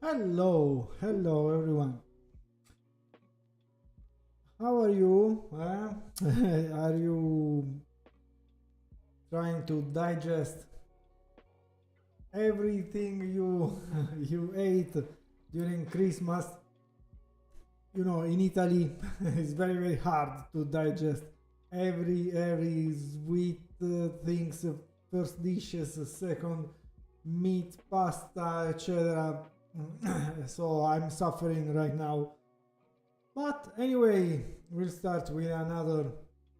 Hello everyone. How are you? Are you trying to digest everything you you ate during Christmas? You know, in Italy, it's very hard to digest every sweet things, first dishes, second meat, pasta, etc. So I'm suffering right now. But anyway, we'll start with another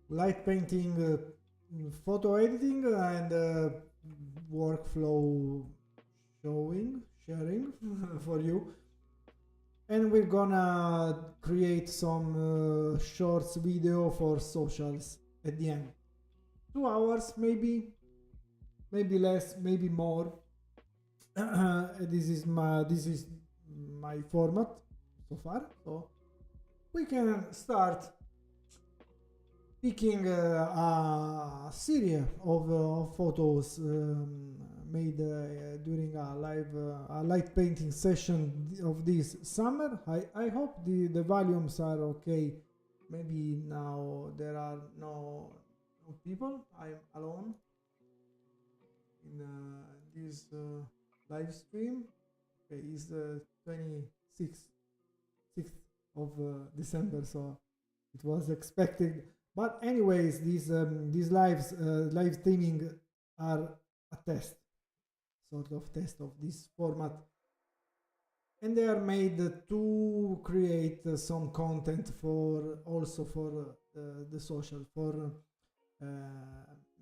light painting, photo editing, and workflow sharing for you. And we're gonna create some shorts video for socials at the end. 2 hours, maybe less, maybe more. This is my format so far. So we can start picking a series of photos made during a light painting session of this summer. I hope the volumes are okay. Maybe now there are no people. I'm alone in this live stream. Okay, it's the 26th of December, so it was expected. But anyways, these live streaming are a test, sort of test of this format, and they are made to create some content for also for the social, for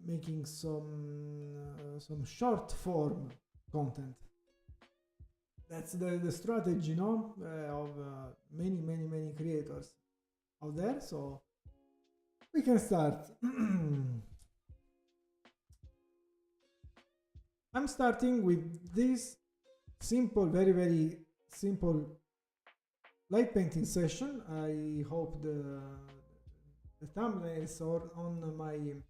making some short form content. That's the strategy, no, of many creators out there. So we can start. I'm starting with this simple, very simple light painting session. I hope the thumbnails or on my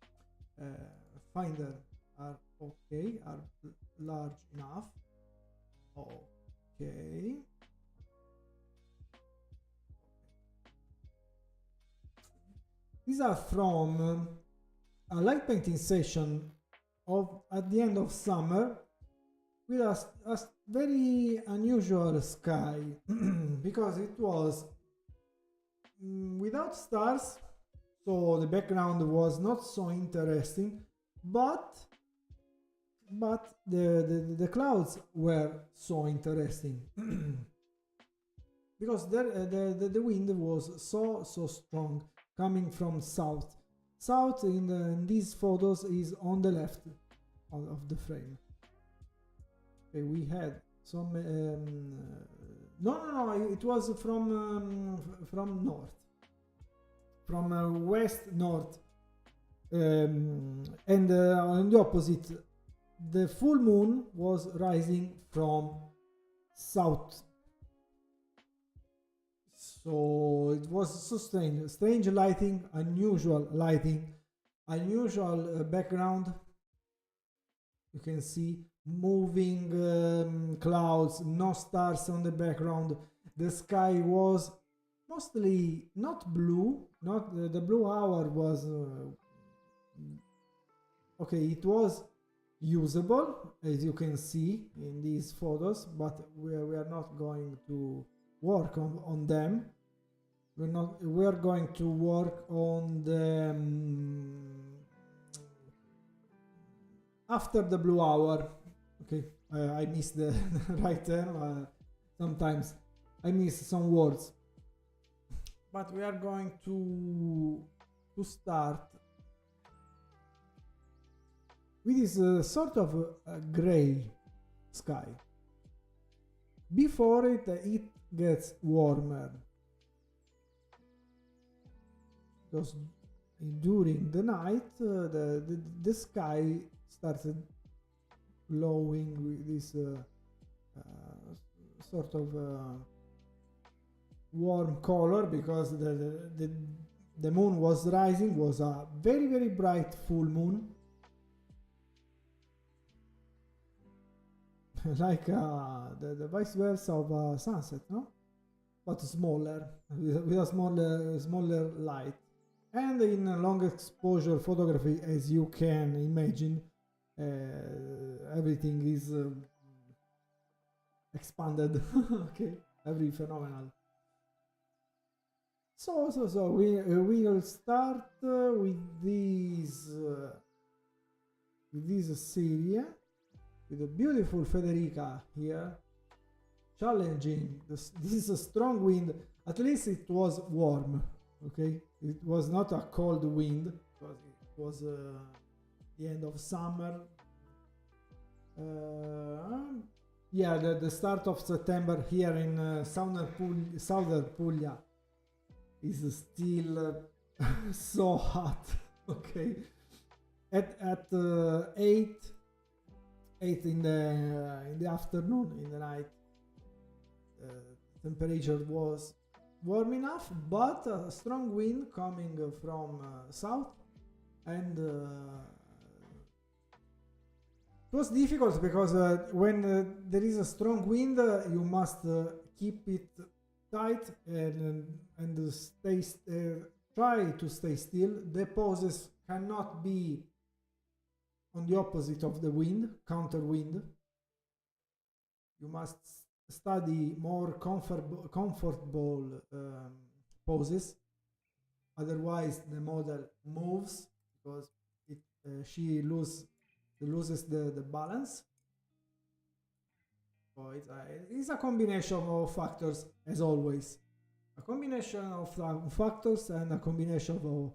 finder are okay, are large enough. Okay. These are from a light painting session of at the end of summer with a very unusual sky because it was without stars, so the background was not so interesting, but the clouds were so interesting because the wind was so strong coming from south. South in these photos is on the left of the frame. Okay, we had some no, it was from north, from west north, and on the opposite, the full moon was rising from south. So it was so strange lighting, unusual background. You can see moving clouds, no stars on the background. The sky was mostly not blue, not the blue hour was okay, it was usable, as you can see in these photos, but we are not going to work on them. We are going to work on the after the blue hour. Okay, I missed the right term. Sometimes I miss some words, but we are going to start with this sort of gray sky. Before it gets warmer, because during the night the sky started glowing with this sort of warm color, because the moon was rising, was a very bright full moon. like the vice versa of sunset, no? But smaller, with a smaller light. And in long exposure photography, as you can imagine, everything is expanded. Okay, every phenomenal. So we will start with this series with a beautiful Federica here, challenging. This is a strong wind. At least it was warm. Okay, it was not a cold wind because it was the end of summer. Yeah, the start of September here in southern Puglia is still so hot. Okay, at 8 in the afternoon, in the night, temperature was warm enough, but a strong wind coming from south, and it was difficult because when there is a strong wind, you must keep it tight and try to stay still. The poses cannot be on the opposite of the wind, counter wind. You must study more comfortable poses, otherwise the model moves because she loses the balance. So it's a combination of factors, as always, a combination of factors and a combination of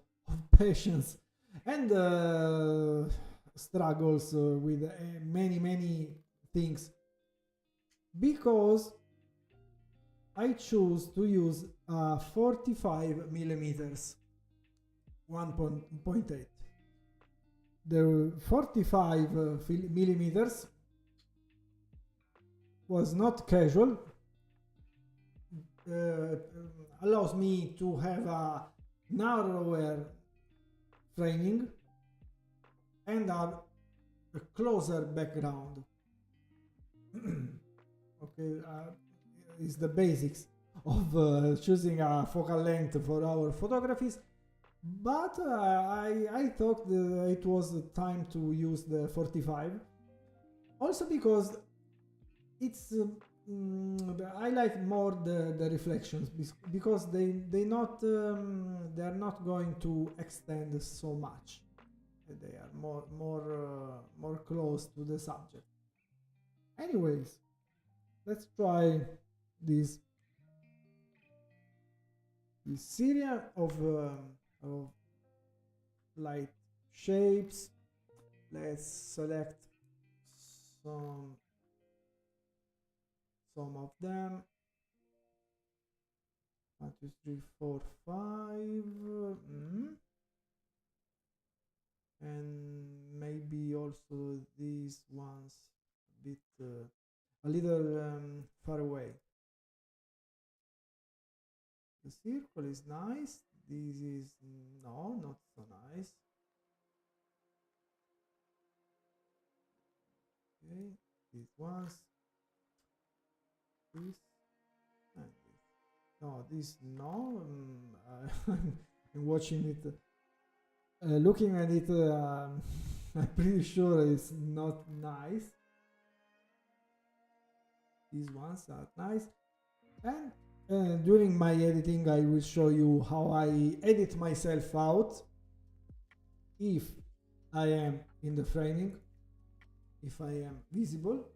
patience and struggles with many things, because I choose to use 45 millimeters 1.8. The 45 millimeters was not casual. Allows me to have a narrower framing and a closer background. Okay, is the basics of choosing a focal length for our photographies, but I thought it was time to use the 45, also because it's I like more the reflections, because they are not going to extend so much. They are more close to the subject. Anyways, let's try this series of light shapes. Let's select some of them. 1, 2, 3, 4, 5. And maybe also these ones a little far away. The circle is nice. This is not so nice. Okay, these ones, this and this. No, this no. I'm watching it, looking at it. I'm pretty sure it's not nice. These ones are nice, and during my editing I will show you how I edit myself out if I am in the framing, if I am visible.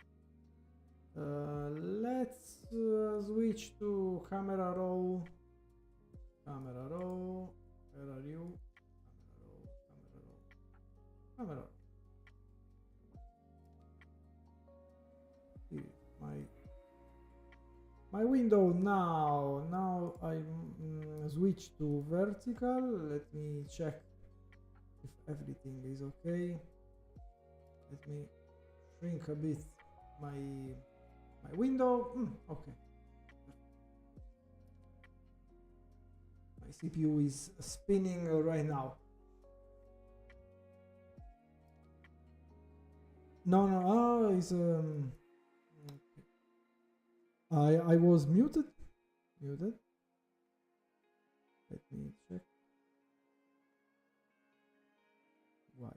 Let's switch to camera raw. Where are you? Camera raw. Here, my window now. Now I switch to vertical. Let me check if everything is okay. Let me shrink a bit my window. Okay. My CPU is spinning right now. No, it's I was muted. Let me check. Why?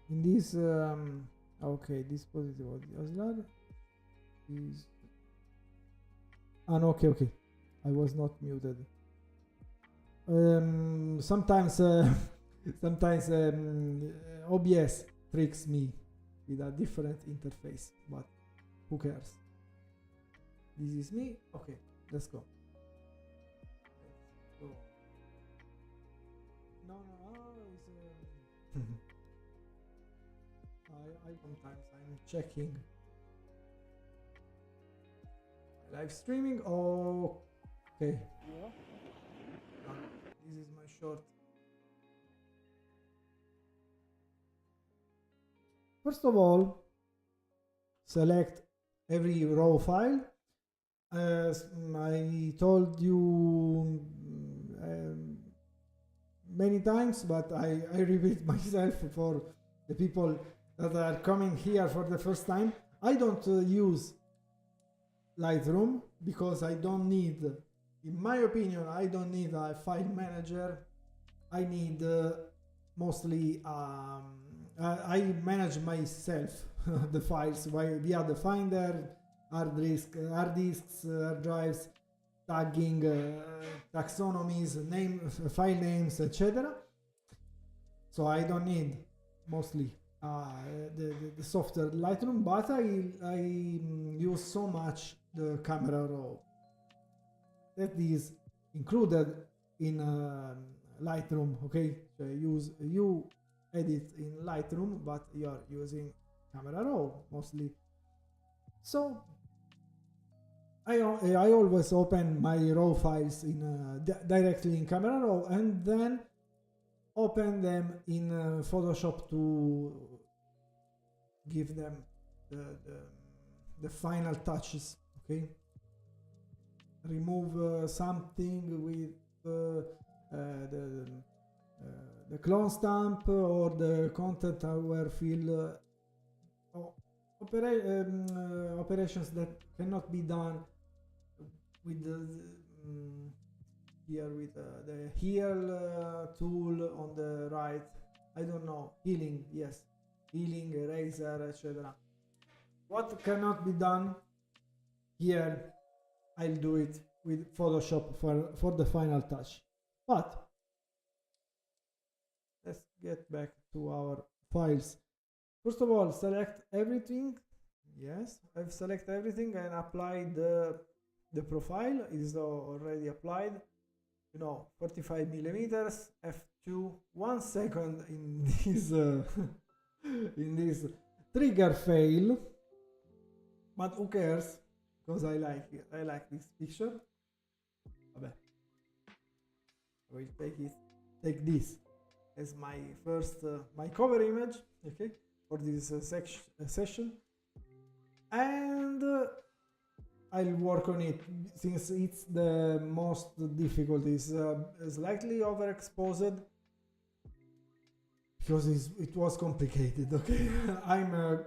In this okay, this positive audio is no, okay. I was not muted. Sometimes sometimes OBS tricks me with a different interface, but who cares? This is me. Okay, let's go. No, I sometimes I'm checking live streaming. Okay. Yeah. This is my short. First of all, select every raw file. As I told you many times, but I repeat myself for the people that are coming here for the first time. I don't use Lightroom because I don't need, in my opinion, I don't need a file manager. I need mostly I manage myself the files via the Finder, hard disks, hard drives, tagging, taxonomies, file names, etc. So I don't need mostly the software Lightroom, but I use so much the camera raw that is included in Lightroom. Okay, so you edit in Lightroom, but you are using camera raw mostly. So I always open my raw files in directly in camera raw and then open them in Photoshop to give them the final touches. Okay, remove something with the clone stamp or the content aware fill operations that cannot be done with here with the heal tool on the right. I don't know, healing, yes, healing, eraser, etc. What cannot be done here, I'll do it with Photoshop for the final touch. But let's get back to our files. First of all, select everything. Yes, I've selected everything and applied the profile. It is already applied. 45 millimeters, f2, 1 second in this in this trigger fail, but who cares, because I like it. I like this picture. Vabbè. I will take this as my first my cover image, okay, for this session, and I'll work on it since it's the most difficult. It's slightly overexposed because it was complicated. Okay, I'm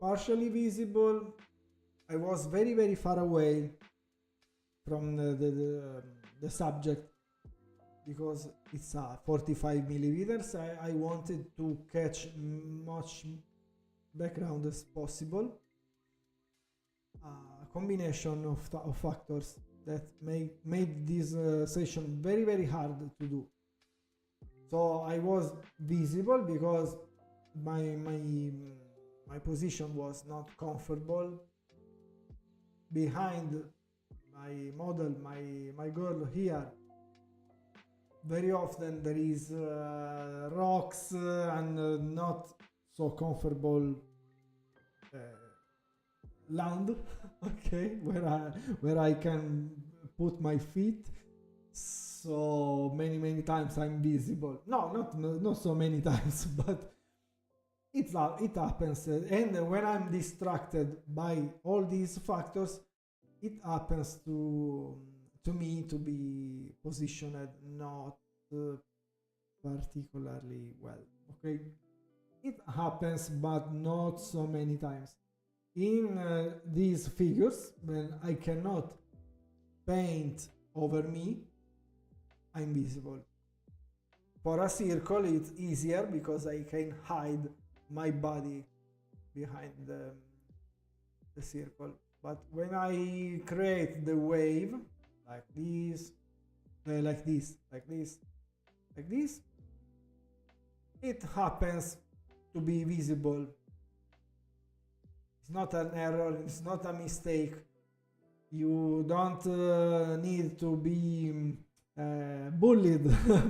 partially visible. I was very far away from the subject because it's 45 millimeters. I wanted to catch much background as possible. Combination of factors that made this session very hard to do. So I was visible because my position was not comfortable. Behind my model, my girl here, very often there is rocks and not so comfortable land, okay, where I can put my feet. So many times I'm visible. No, not so many times, but it happens. And when I'm distracted by all these factors, it happens to me to be positioned not particularly well. Okay, It happens, but not so many times. In these figures, when I cannot paint over me, I'm visible. For a circle, it's easier because I can hide my body behind the circle. But when I create the wave, like this, like this, like this, like this, it happens to be visible. It's not an error, it's not a mistake. You don't need to be bullied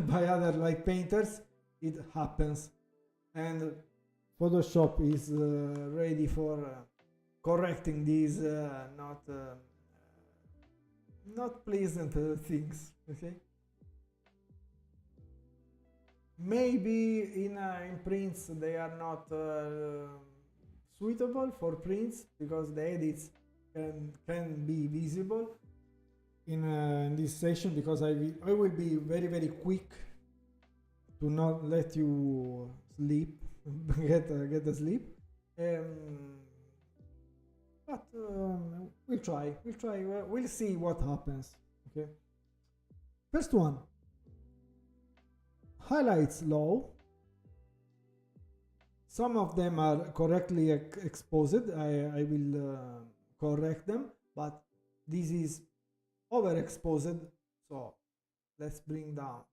by other light painters. It happens, and Photoshop is ready for correcting these not pleasant things. Okay, maybe in prints they are not suitable for prints because the edits can be visible in this session, because I will be very quick to not let you sleep get a sleep, but we'll see what happens. Okay, first one, highlights low. Some of them are correctly exposed. I will correct them, but this is overexposed, so let's bring down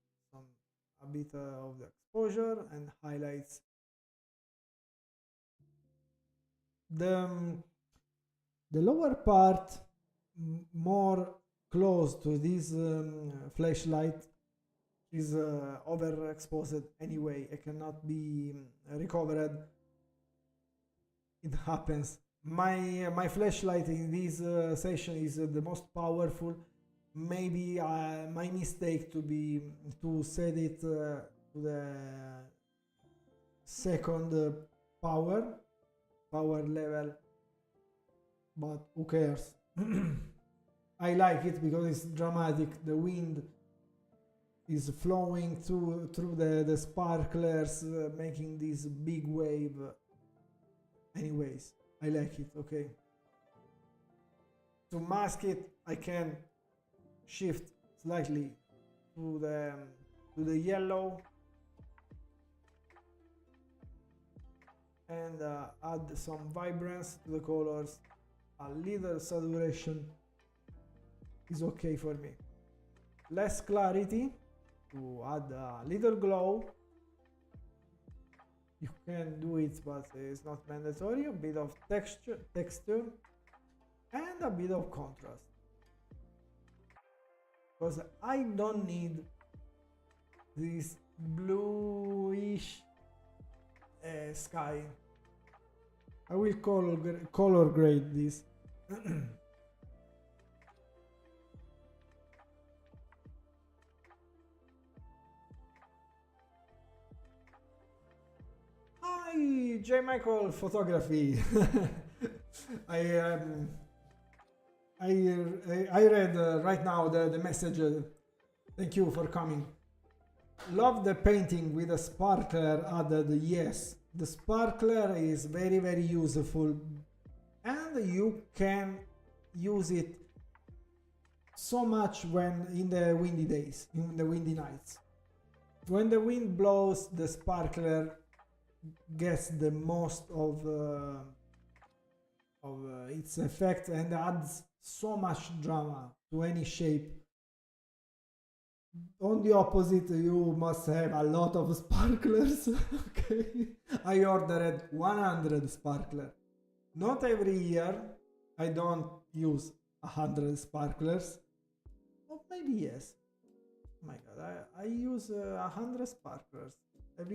a bit of the exposure and highlights. The lower part, more close to this flashlight, is overexposed anyway. It cannot be recovered. It happens. My flashlight in this session is the most powerful. Maybe my mistake to set it to the second power level, but who cares? I like it because it's dramatic. The wind is flowing through the sparklers, making this big wave. Anyways, I like it. Okay, to mask it I can shift slightly to the yellow and add some vibrance to the colors. A little saturation is okay for me. Less clarity to add a little glow. You can do it, but it's not mandatory. A bit of texture and a bit of contrast, because I don't need this bluish sky. I will color grade this. Hi, J. Michael Photography. I read right now the message. Thank you for coming. Love the painting with a sparkler added. Yes, the sparkler is very useful, and you can use it so much when in the windy days, in the windy nights. When the wind blows, the sparkler gets the most of its effect and adds so much drama to any shape. On the opposite, you must have a lot of sparklers. Okay, I ordered 100 sparklers. Not every year. I don't use 100 sparklers. Or maybe yes. Oh my god, I use 100 sparklers per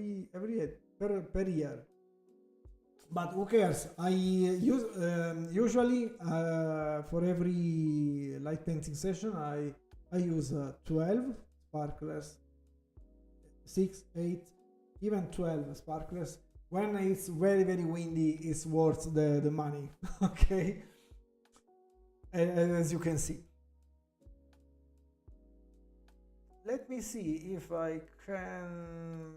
year. But who cares? I use usually for every light painting session I use 12 sparklers, 6, 8, even 12 sparklers. When it's very windy, it's worth the money. Okay, as you can see. Let me see if I can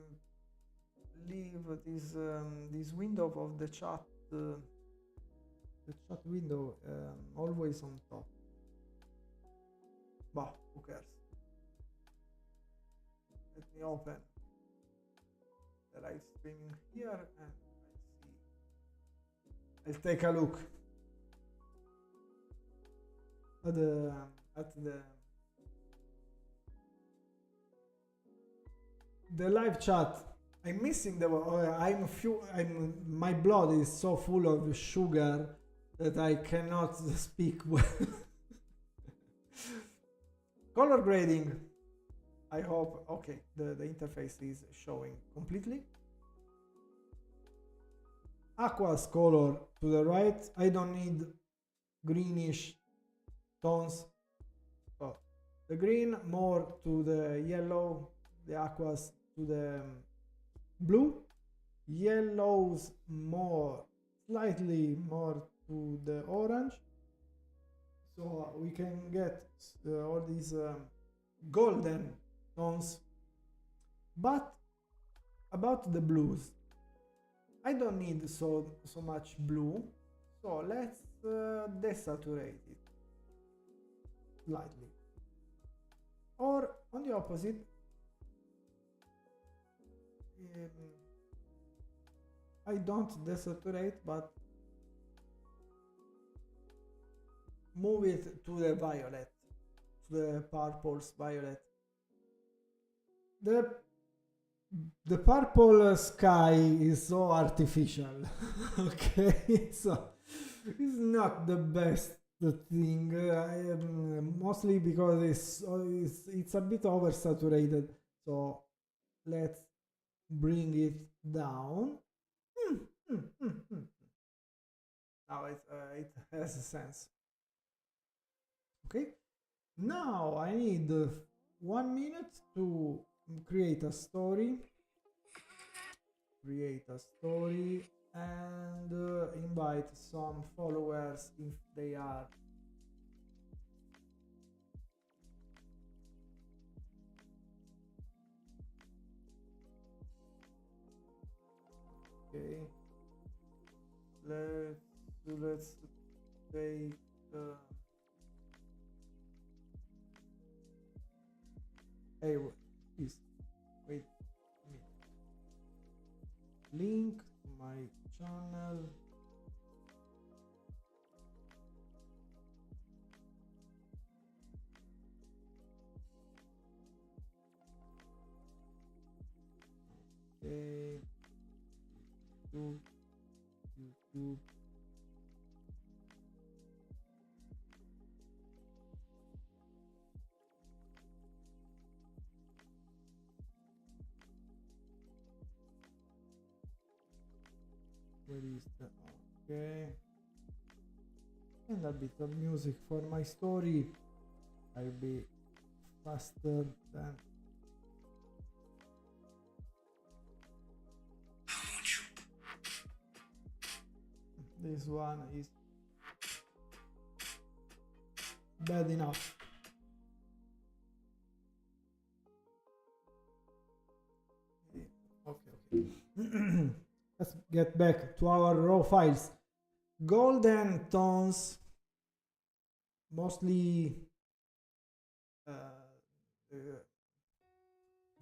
leave this window of the chat window always on top. Bah, who cares? Let me open the live streaming here and I'll take a look at the live chat. I'm missing the my blood is so full of sugar that I cannot speak well. Color grading, I hope. Okay, the interface is showing completely. Aqua's color to the right. I don't need greenish tones. So the green more to the yellow, the aquas to the blue, yellows slightly more to the orange. So we can get all these golden tones. But about the blues, I don't need so much blue, so let's desaturate it slightly. Or on the opposite, I don't desaturate, but move it to the violet, to the purple's violet. The purple sky is so artificial. Okay, so it's not the best thing, mostly because it's a bit oversaturated. So let's bring it down. Now it has a sense. Okay, now I need 1 minute to create a story and invite some followers if they are. Okay, let's take hey, please wait a minute. Link to my channel. Okay, YouTube. Where is the okay? And a bit of music for my story. I'll be faster than. This one is bad enough. Okay. Let's get back to our raw files. Golden tones, mostly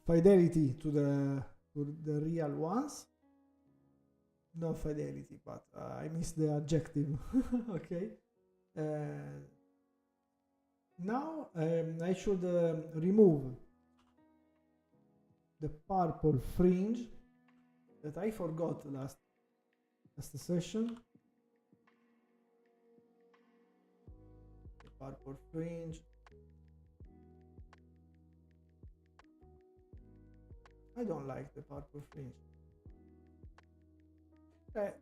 fidelity to the real ones. No fidelity, but I missed the adjective. Okay. Now I should remove the purple fringe that I forgot last session. The purple fringe. I don't like the purple fringe.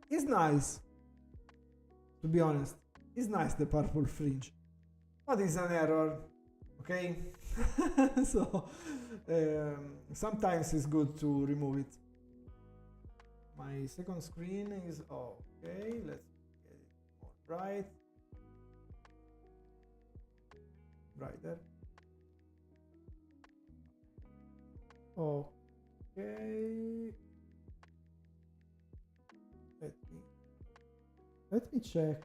It's nice, to be honest. It's nice, the purple fringe, but it's an error. Okay. So sometimes it's good to remove it. My second screen is okay. Let's get it more brighter. Okay. let me check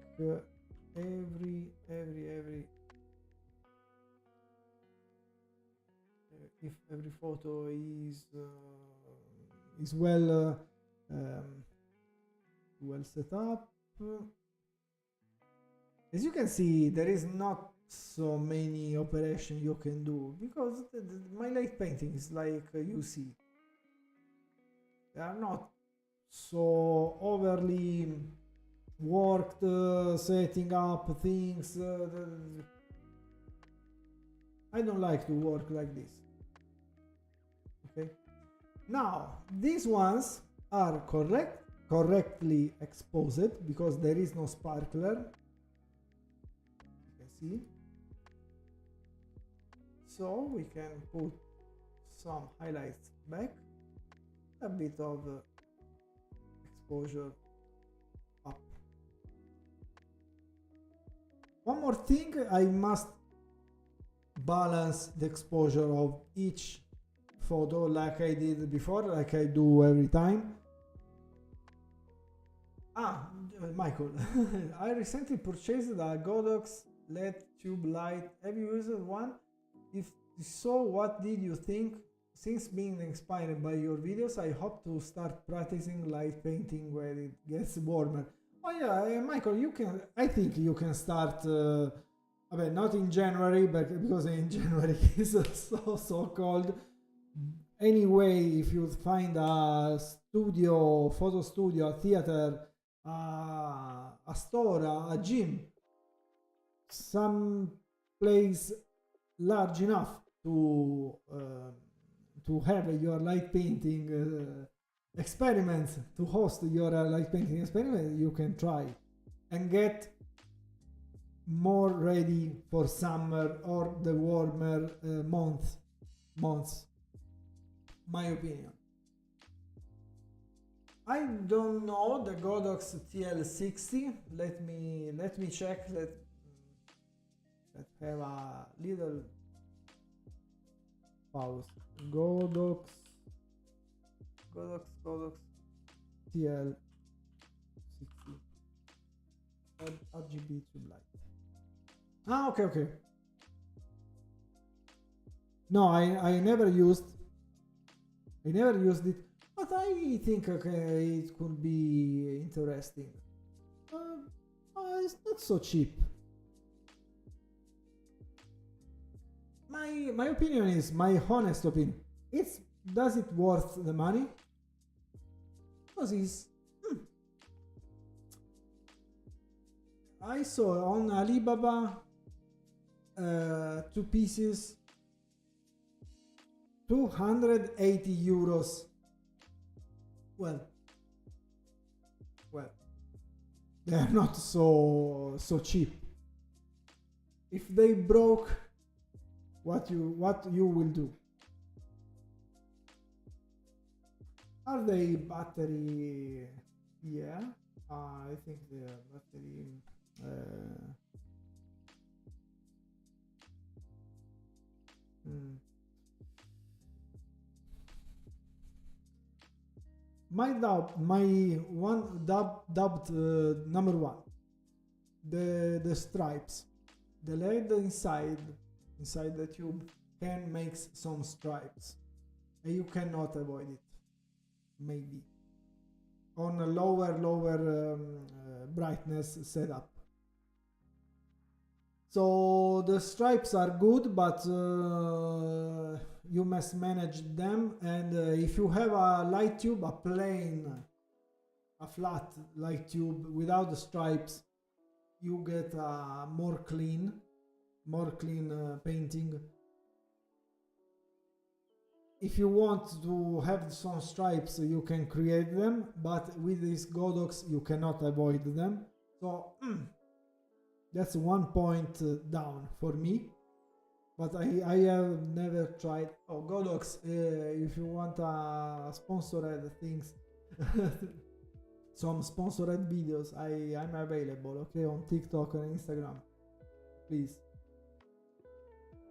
every if every photo is well well set up. As you can see, there is not so many operations you can do because my light paintings, like you see, they are not so overly worked, setting up things. I don't like to work like this. Okay. Now these ones are correctly exposed because there is no sparkler. You can see. So we can put some highlights back, a bit of exposure up. One more thing, I must balance the exposure of each photo like I did before, like I do every time. Michael, I recently purchased a Godox LED tube light. Have you used one? If so, what did you think? Since being inspired by your videos, I hope to start practicing light painting when it gets warmer. Oh yeah, Michael, you can. I think you can start. Not in January, but because in January it's so cold. Anyway, if you find a studio, photo studio, a theater, a store, a gym, some place large enough to have your light painting experiments, to host your light painting experiment, you can try and get more ready for summer or the warmer months. My opinion. I don't know the Godox TL60. Let me check. Let's have a little pause. Godox TL60 RGB tube light. Okay. No, I never used it, but I think it could be interesting. It's not so cheap. My opinion is, my honest opinion, does it worth the money? Because I saw on Alibaba 2 pieces, 280 euros. Well, they are not so cheap. If they broke, what you will do? Are they battery? Yeah, I think they are battery. My doubt, number one, the stripes, the lead inside the tube can make some stripes, and you cannot avoid it. Maybe on a lower brightness setup. So the stripes are good, but you must manage them. And if you have a light tube, a flat light tube without the stripes, you get a more clean painting. If you want to have some stripes, you can create them, but with this Godox you cannot avoid them. So that's 1 point down for me. But I have never tried. Oh, Godox, if you want sponsored things, some sponsored videos, I'm available, okay, on TikTok and Instagram. Please.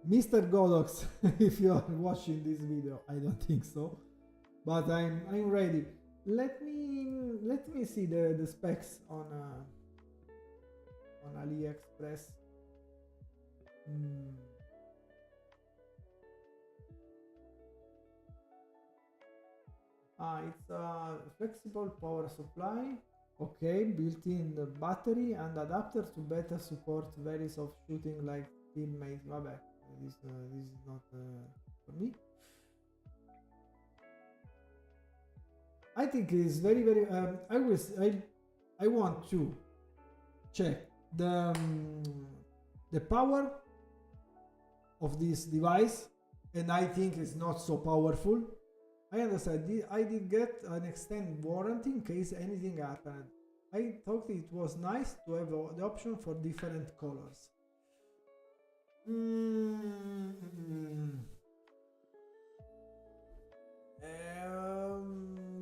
Mr. Godox, if you are watching this video, I don't think so, but I'm ready. Let me see the specs on on AliExpress. It's a flexible power supply. Okay, built-in battery and adapter to better support various of shooting like teammates. Vabbè, this is not for me. I think it's very. I want to check the power of this device, and I think it's not so powerful. I understand. I did get an extended warranty in case anything happened. I thought it was nice to have the option for different colors.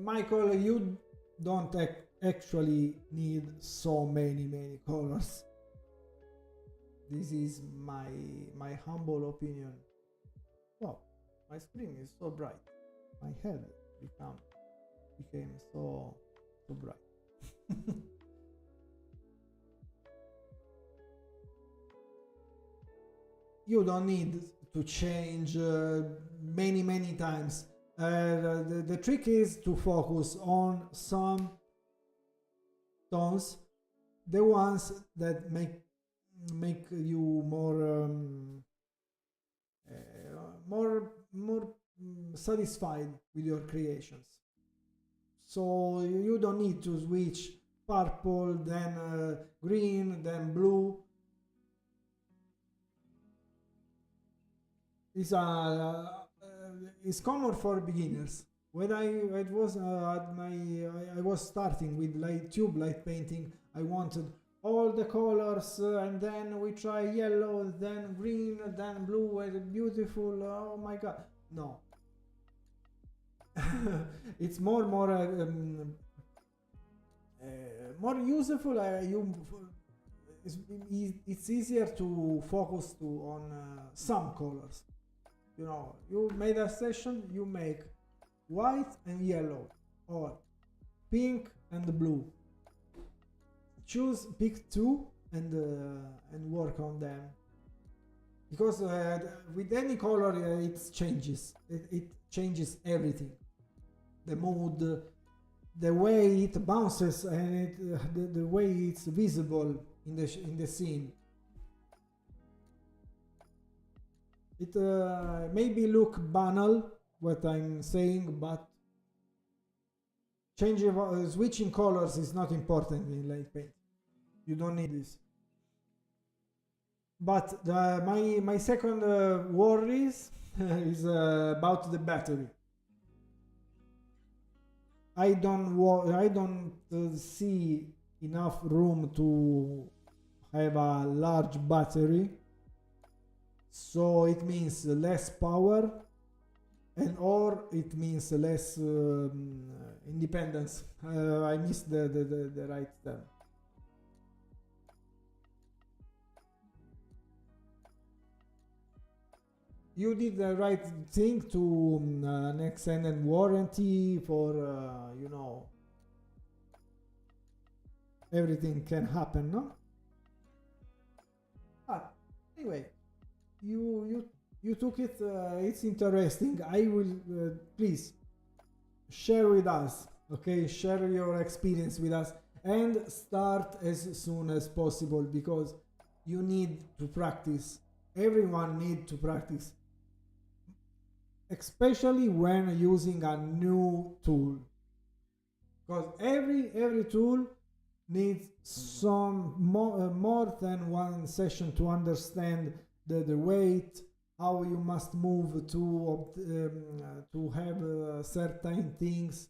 Michael, you don't actually need so many colors. This is my humble opinion. Wow, my screen is so bright. My head became so bright. You don't need to change many times. The trick is to focus on some tones, the ones that make you more satisfied with your creations. So you don't need to switch purple, then green, then blue. It's common for beginners. When I was starting with tube light painting, I wanted all the colors, and then we try yellow, then green, then blue, and beautiful. Oh my god, no. It's more useful. It's easier to focus on some colors. You know, you made a session, you make white and yellow, or pink and blue. Pick two and work on them, because with any color it changes. It changes everything. The mood, the way it bounces, and the way it's visible in the scene. It maybe look banal what I'm saying, but switching colors is not important in light paint. You don't need this. But my second worries is about the battery. I don't see enough room to have a large battery, so it means less power, or it means less independence. I missed the right term. You did the right thing to an extended warranty for everything can happen, no? Anyway, you took it. It's interesting. I will please share with us. Okay, share your experience with us and start as soon as possible, because you need to practice. Everyone needs to practice, especially when using a new tool, because every tool needs some more than one session to understand the weight, how you must move to have certain things.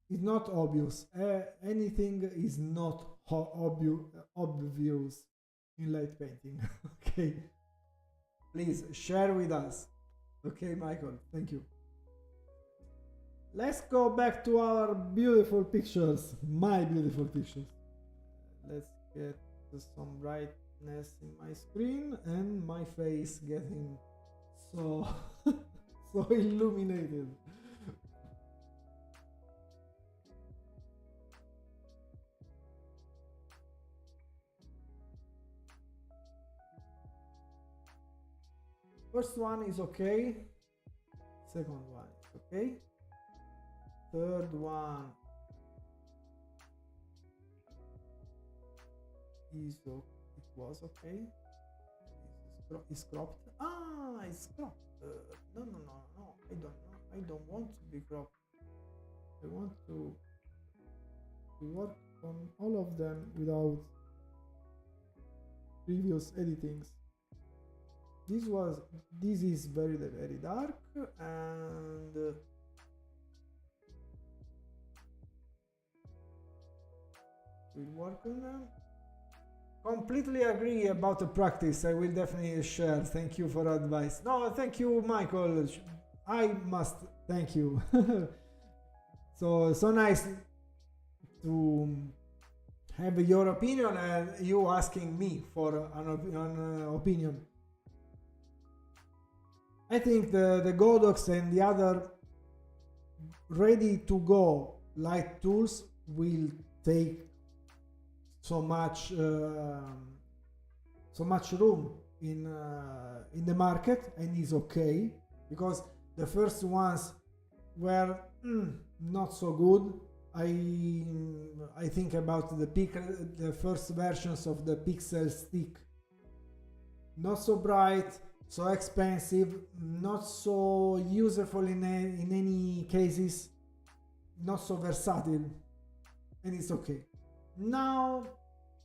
It's not obvious. Anything is not obvious in light painting. Okay, please share with us. Okay, Michael, thank you. Let's go back to our beautiful pictures, my beautiful pictures. Let's get some brightness in my screen and my face getting so so illuminated. First one is okay. Second one is okay. Third one is it was okay. Is cropped. Ah, it's cropped. No. I don't know. I don't want to be cropped. I want to work on all of them without previous editings. This is very dark, and we'll work on them. Completely agree about the practice. I will definitely share. Thank you for advice. No, thank you, Michael. I must thank you. So nice to have your opinion and you asking me for an opinion. I think the Godox and the other ready to go light tools will take so much room in the market, and is okay, because the first ones were not so good. I think about the first versions of the Pixel Stick. Not so bright, so expensive, not so useful in any cases, not so versatile, and it's okay. Now,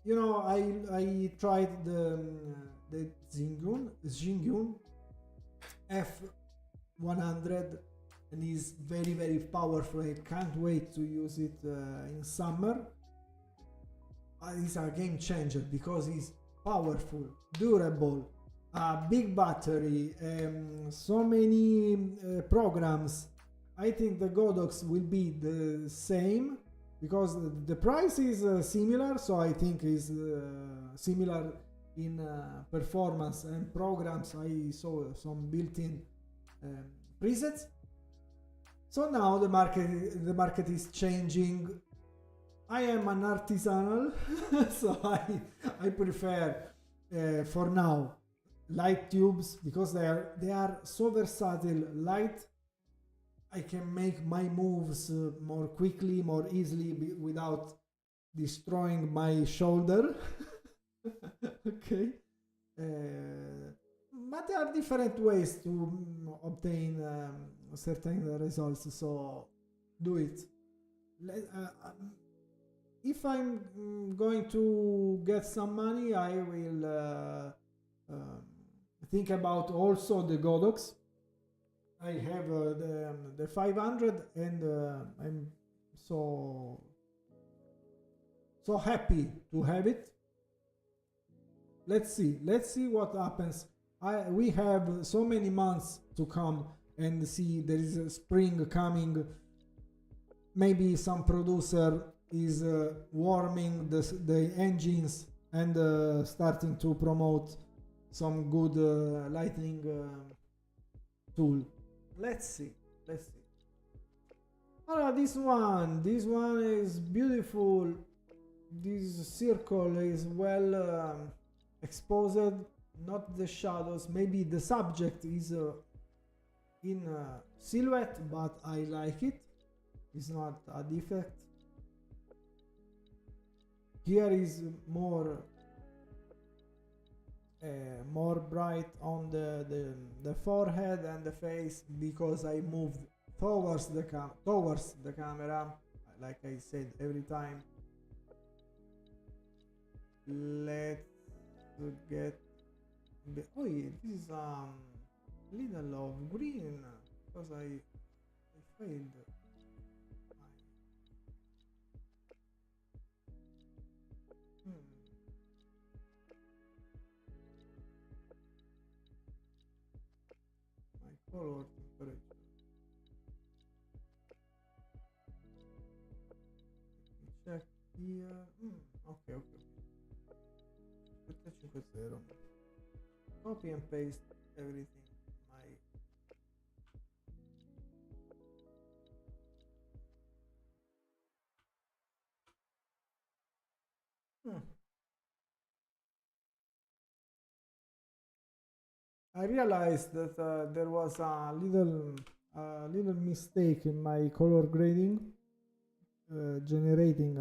you know, I tried the Xingyun F100, and is very powerful. I can't wait to use it in summer. It's a game changer because it's powerful, durable, big battery, so many programs. I think the Godox will be the same, because the price is similar, so I think is similar in performance and programs. I saw some built-in presets. So now the market is changing. I am an artisanal, so I prefer for now light tubes, because they are so versatile. Light, I can make my moves more quickly, more easily, without destroying my shoulder. Okay. But there are different ways to obtain certain results, so do it. If I'm going to get some money, I will think about also the Godox. I have the 500, and I'm so happy to have it. Let's see what happens. We have so many months to come and see. There is a spring coming. Maybe some producer is warming the engines and starting to promote some good lighting tool. Let's see. This one is beautiful. This circle is well exposed, not the shadows. Maybe the subject is in silhouette, but I like it. It's not a defect. Here is more bright on the forehead and the face, because I moved towards the camera, like I said every time. Let's get oh yeah, this is little of green, because I failed. My color temperature. Check here. Okay. 750. Copy and paste everything. I realized that there was a little mistake in my color grading, generating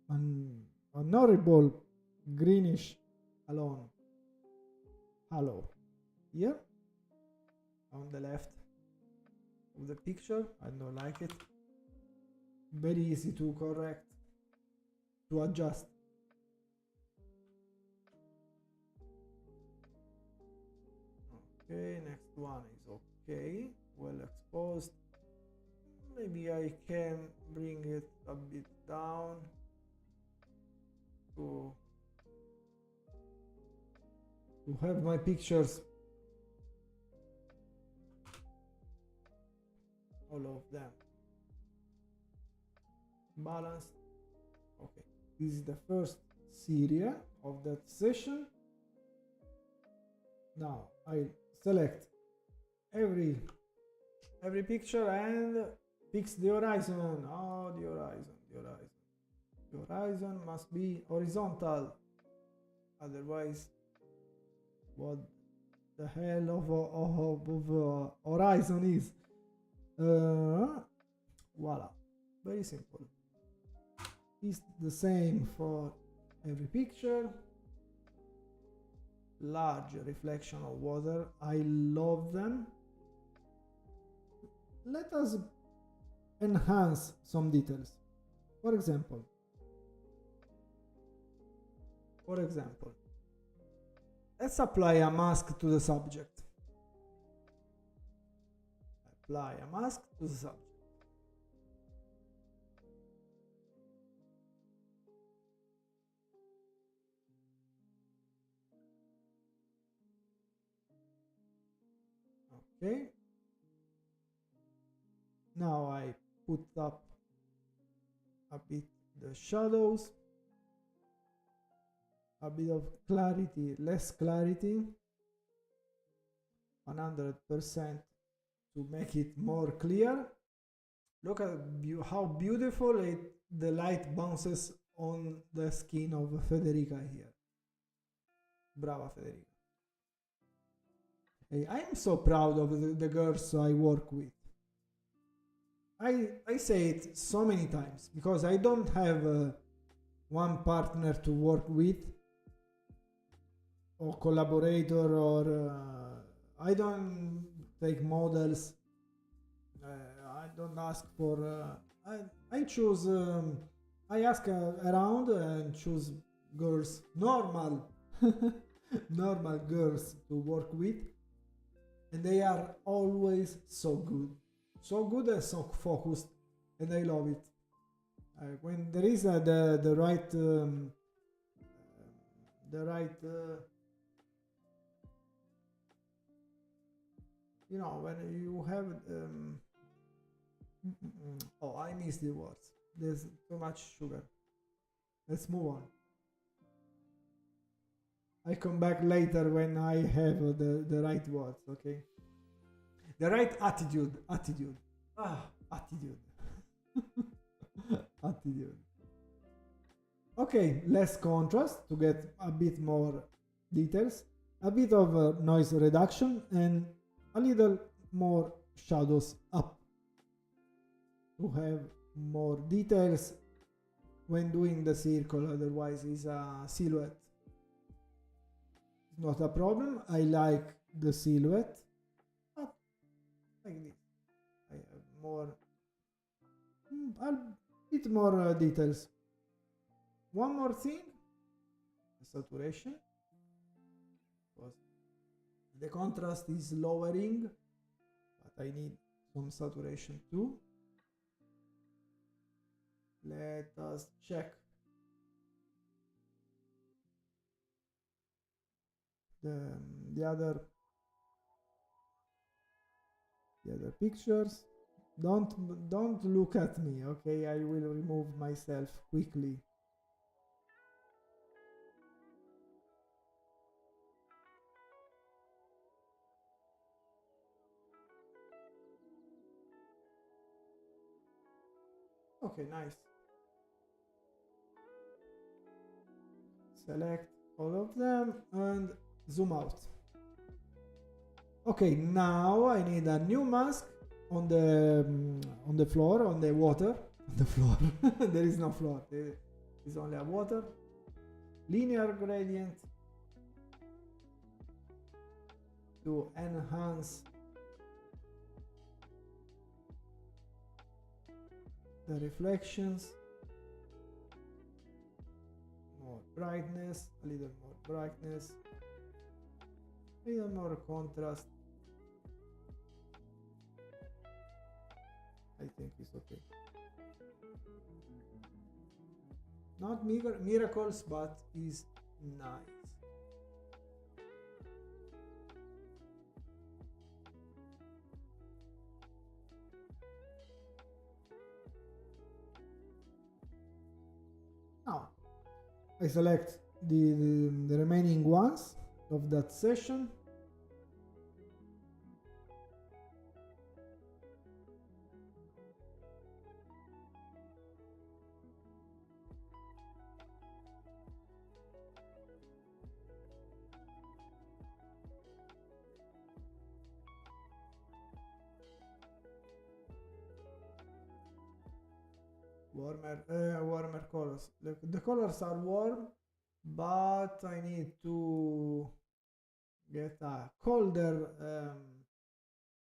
an horrible greenish alone halo here on the left of the picture. I don't like it. Very easy to correct, to adjust. Okay, next one is okay, well exposed. Maybe I can bring it a bit down to have my pictures, all of them, balanced. Okay, this is the first series of that session. Now I select every picture and fix the horizon. Oh, the horizon must be horizontal, otherwise what the hell of horizon is. Voila, very simple. It's the same for every picture. Large reflection of water, I love them. Let us enhance some details. For example, let's apply a mask to the subject. Apply a mask to the subject. Okay. Now I put up a bit the shadows, a bit of clarity, less clarity, 100% to make it more clear. Look at how beautiful the light bounces on the skin of Federica here. Brava Federica. Hey, I am so proud of the girls I work with. I say it so many times because I don't have one partner to work with or collaborator, or I don't take models. I don't ask for. I choose. I ask around and choose girls, normal, normal girls to work with, and they are always so good and so focused, and I love it. When there is the right you know, when you have oh, I miss the words. There's too much sugar. Let's move on. I come back later when I have the right words, okay? The right attitude. Attitude. Attitude. Okay, less contrast to get a bit more details, a bit of noise reduction, and a little more shadows up to have more details when doing the circle, otherwise it's a silhouette. It's not a problem. I like the silhouette, but like this. I have more, a bit more details. One more thing, saturation, because the contrast is lowering, but I need some saturation too. Let us check the other pictures. Don't look at me, okay? I will remove myself quickly. Okay, nice. Select all of them and zoom out. Okay, now I need a new mask on the floor, on the water, on the floor. There is no floor. There is only a water. Linear gradient to enhance the reflections. More brightness, a little more brightness, a little more contrast. I think it's okay. Not miracles, but is nice. Now I select the remaining ones of that session. Warmer colors. The colors are warm, but I need to get a colder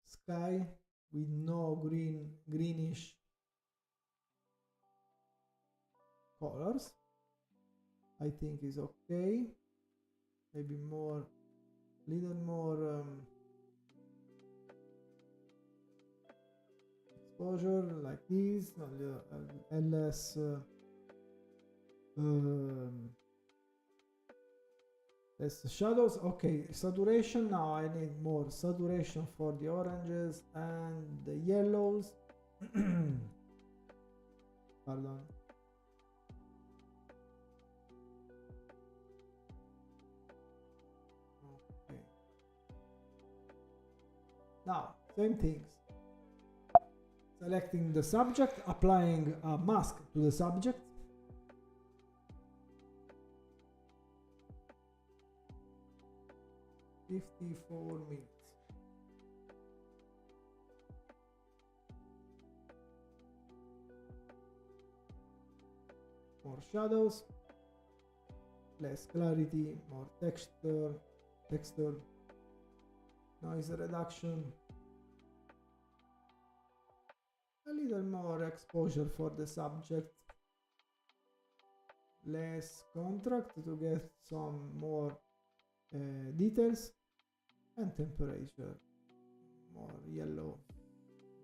sky with no greenish colors. I think is okay. Maybe little more exposure like this, and less less shadows. Okay, saturation. Now I need more saturation for the oranges and the yellows. Pardon. Okay. Now, same things. Selecting the subject, applying a mask to the subject. "54 minutes. More shadows, less clarity, more texture, noise reduction, a little more exposure for the subject, less contrast to get some more details, and temperature, more yellow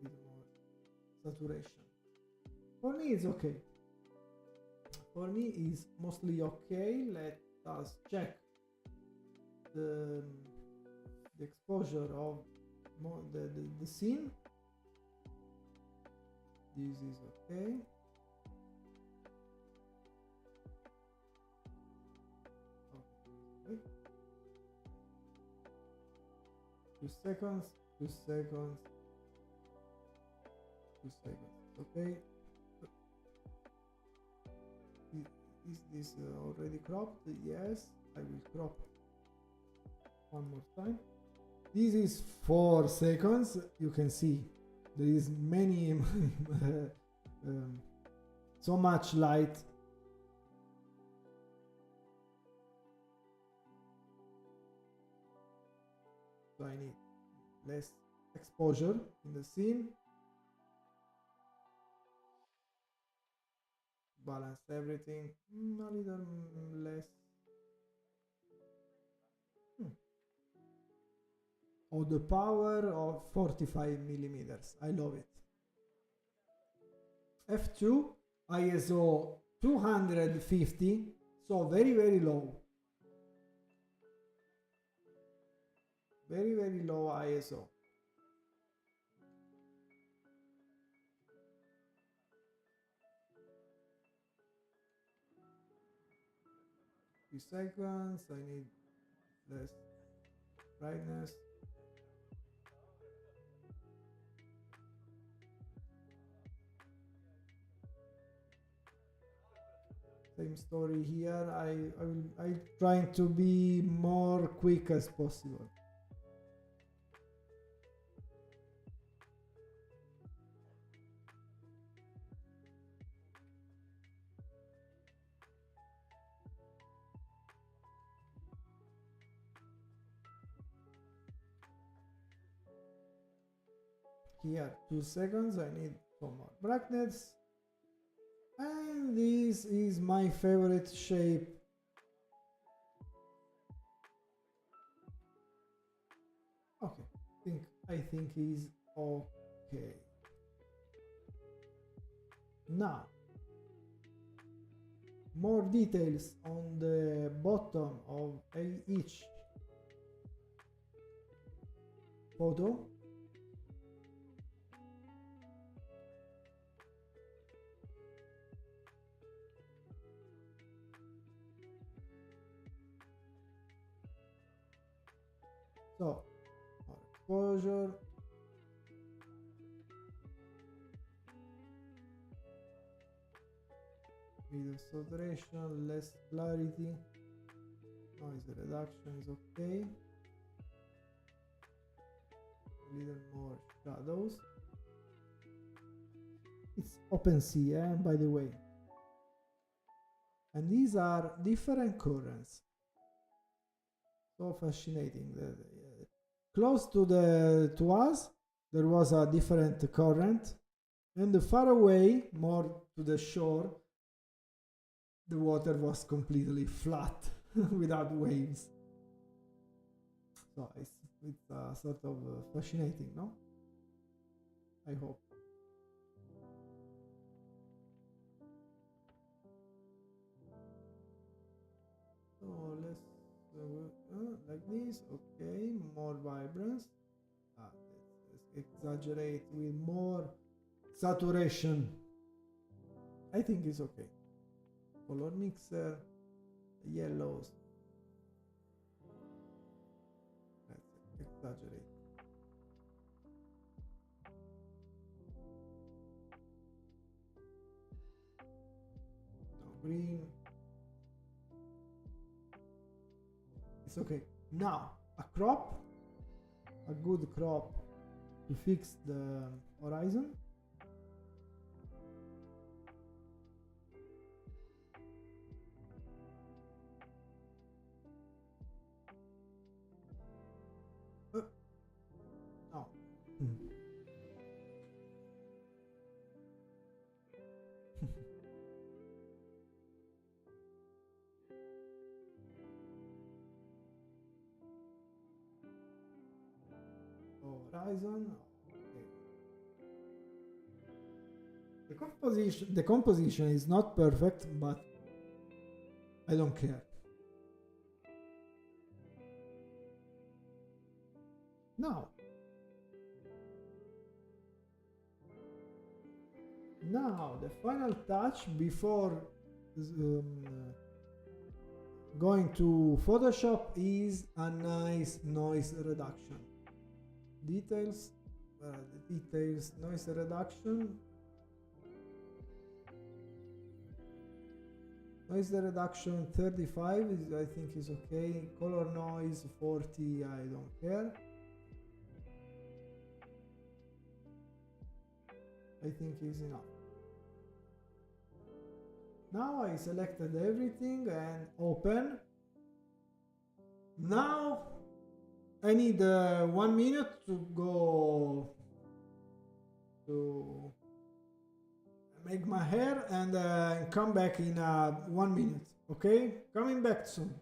with more saturation. For me it's okay. For me is mostly okay. Let us check the exposure of the scene. This is okay. Okay. 2 seconds, 2 seconds, 2 seconds. Okay. Is this already cropped? Yes, I will crop one more time. This is 4 seconds. You can see there is many so much light. So I need less exposure in the scene. Balance everything a little less. Oh, the power of 45 millimeters. I love it. F2, ISO 250, so very low. Very low ISO. Few seconds. I need less brightness. Same story here. I trying to be more quick as possible. here 2 seconds. I need some more brightness. And this is my favorite shape. Okay, I think is okay. Now, more details on the bottom of each photo. So, more exposure. Video saturation, less clarity, noise reduction is okay. A little more shadows. It's OpenSea, by the way. And these are different currents. So fascinating. Close to us, there was a different current, and far away, more to the shore, the water was completely flat without waves. So it's sort of fascinating, no? I hope. So let's like this. Okay, more vibrance. Let's exaggerate with more saturation. I think it's okay. Color mixer, yellows. Let's exaggerate. Now green. It's okay. Now a crop, a good crop to fix the horizon. No. Horizon. Okay. The composition is not perfect, but I don't care. Now the final touch before going to Photoshop is a nice noise reduction. Details, the details, noise reduction. Noise reduction 35 is, I think, is okay. Color noise 40, I don't care. I think is enough. Now I selected everything and open. Now I need 1 minute to go to make my hair and come back in 1 minute. Okay, coming back soon.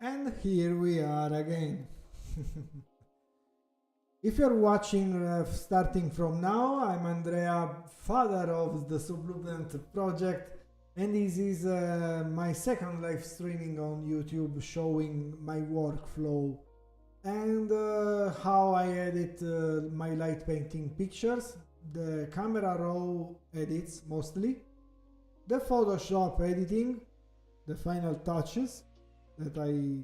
And here we are again. If you're watching starting from now, I'm Andrea, father of the Sublument project, and this is my second live streaming on YouTube showing my workflow and how I edit my light painting pictures, the camera raw edits mostly, the Photoshop editing, the final touches that I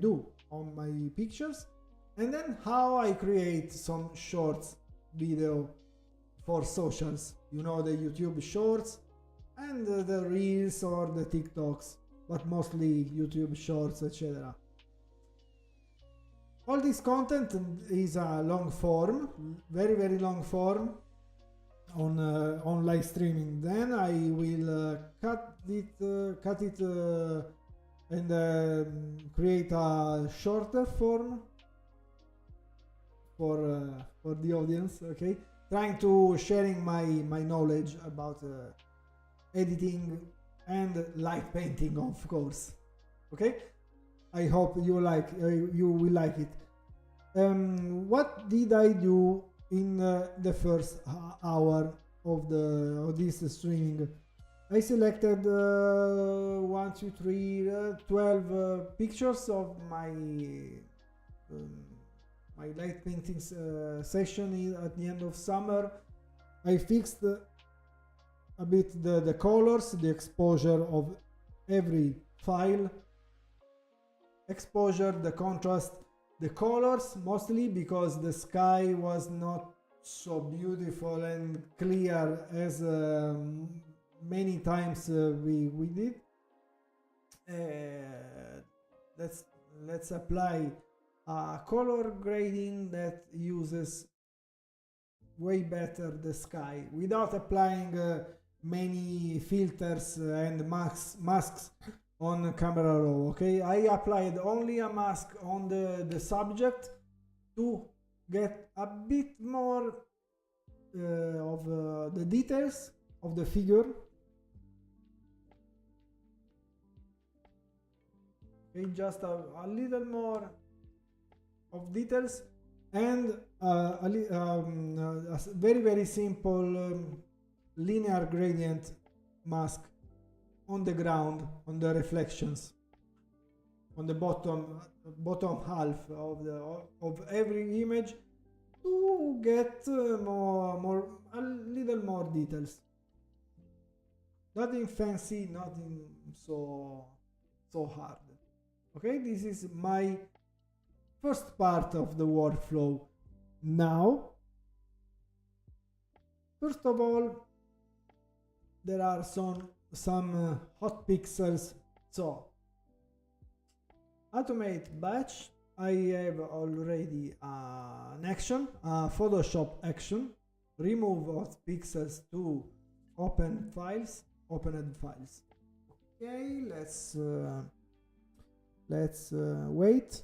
do on my pictures, and then how I create some shorts video for socials, you know, the YouTube shorts and the reels or the TikToks, but mostly YouTube shorts, etc. All this content is a long form, very long form on live streaming. Then I will cut it and create a shorter form for the audience. Okay, trying to sharing my knowledge about editing and light painting, of course. Okay, I hope you will like it. What did I do in the first hour of this streaming? I selected 1, 2, 3, 12 pictures of my my light painting session at the end of summer. I fixed a bit the colors, the exposure of every file, exposure, the contrast, the colors, mostly because the sky was not so beautiful and clear as many times we did. Let's apply a color grading that uses way better the sky without applying many filters and masks on camera raw. Okay, I applied only a mask on the subject to get a bit more of the details of the figure. Okay, just a little more of details and a very simple linear gradient mask on the ground, on the reflections, on the bottom half of every image, to get a little more details. Nothing fancy, nothing so hard. Okay, this is my first part of the workflow. Now, first of all, there are some hot pixels. So, automate batch. I have already an action, a Photoshop action. Remove hot pixels to opened files. Okay, let's wait.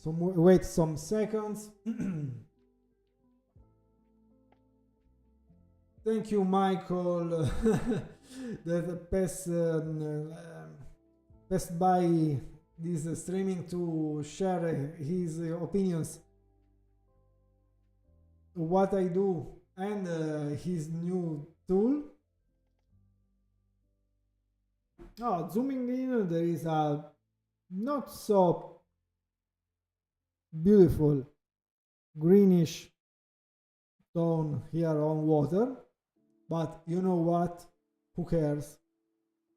Wait some seconds. Thank you, Michael, that passed by this streaming to share his opinions, what I do, and his new tool. Oh, zooming in, there is a not so beautiful greenish tone here on water, but you know what, who cares?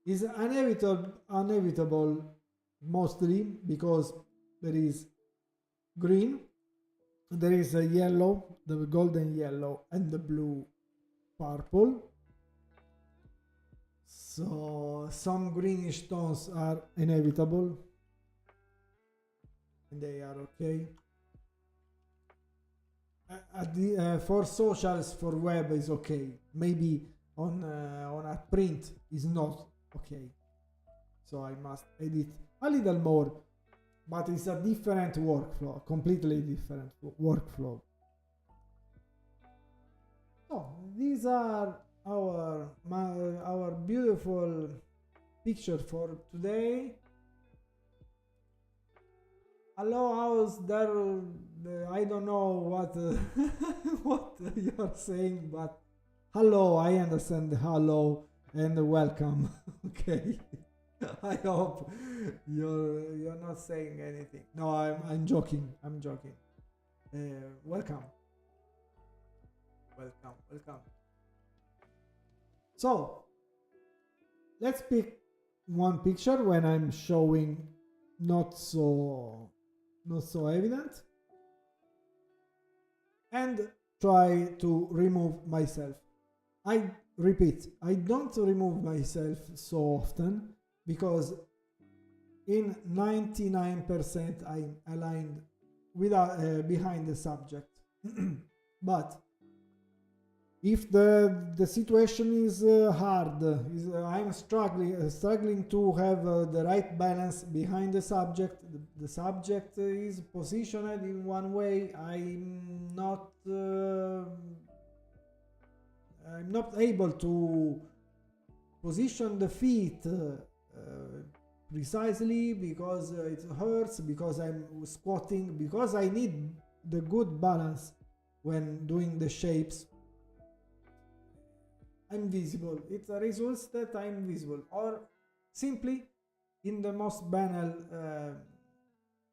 It's inevitable mostly because there is green, there is a yellow, the golden yellow, and the blue purple. So some greenish tones are inevitable and they are okay. For socials, for web is okay. Maybe on a print is not okay. So I must edit a little more, but it's a different workflow, completely different workflow. So these are our beautiful picture for today. Hello, how's there? I don't know what what you're saying, but hello, I understand. Hello and welcome. Okay, I hope you're not saying anything. No, I'm joking. I'm joking. Welcome, welcome. So let's pick one picture when I'm showing not so evident, and try to remove myself. I repeat, I don't remove myself so often because in 99% I'm aligned behind the subject. But if the situation is hard, I'm struggling to have the right balance behind the subject. The subject is positioned in one way. I'm not able to position the feet precisely because it hurts, because I'm squatting, because I need the good balance when doing the shapes. I'm visible. It results that I'm visible, or simply, in the most banal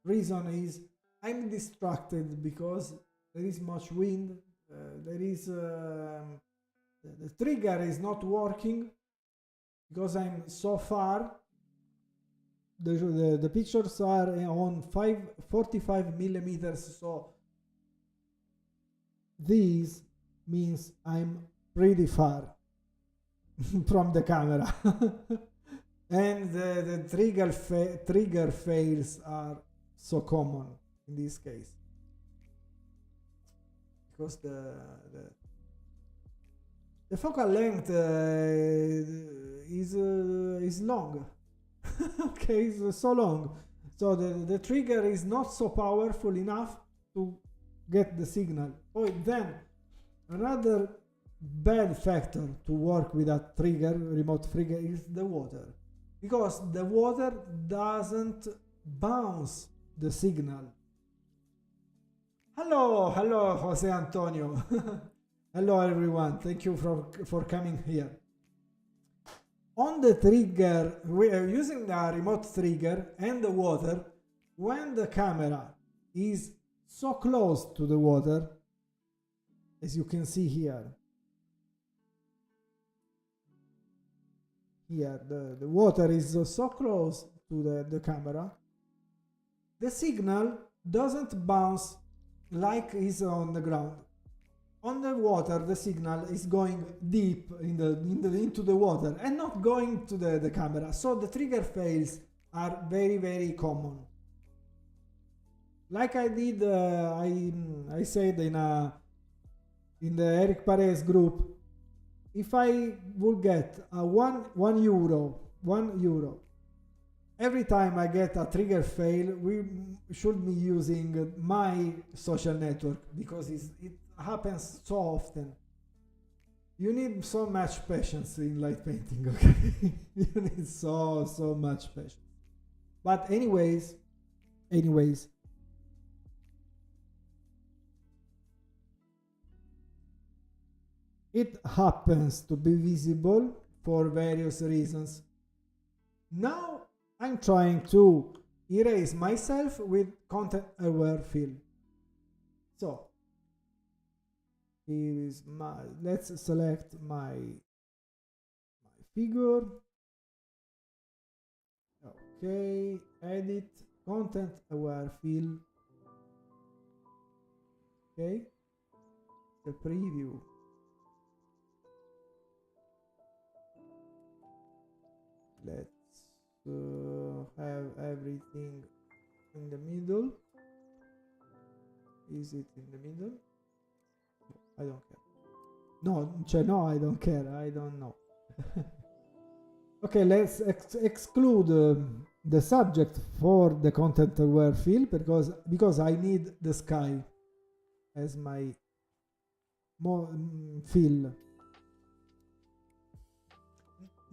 reason is I'm distracted because there is much wind. There is the trigger is not working because I'm so far. The pictures are on 45 millimeters, so this means I'm pretty far from the camera. And the trigger fails are so common in this case because the focal length is long. Okay, it's so long, so the trigger is not so powerful enough to get the signal. Oh, then another bad factor to work with a remote trigger is the water, because the water doesn't bounce the signal. Hello Jose Antonio. Hello everyone, thank you for coming here. On the trigger, we are using the remote trigger and the water. When the camera is so close to the water, as you can see here, the water is so close to the camera, the signal doesn't bounce like is on the ground. On the water, the signal is going deep into the water and not going to the camera. So the trigger fails are very, very common. Like I did, I said in the Eric Paredes group, if I would get a one euro every time I get a trigger fail, we should be using my social network because it happens so often. You need so much patience in light painting, okay? You need so much patience. But anyways, it happens to be visible for various reasons. Now I'm trying to erase myself with content aware fill. So here is let's select my figure. Okay, edit, content aware fill. Okay, the preview. Let's have everything in the middle. Is it in the middle? I don't care. No, I don't care. I don't know. Okay, let's exclude the subject for the content aware fill because I need the sky as my fill.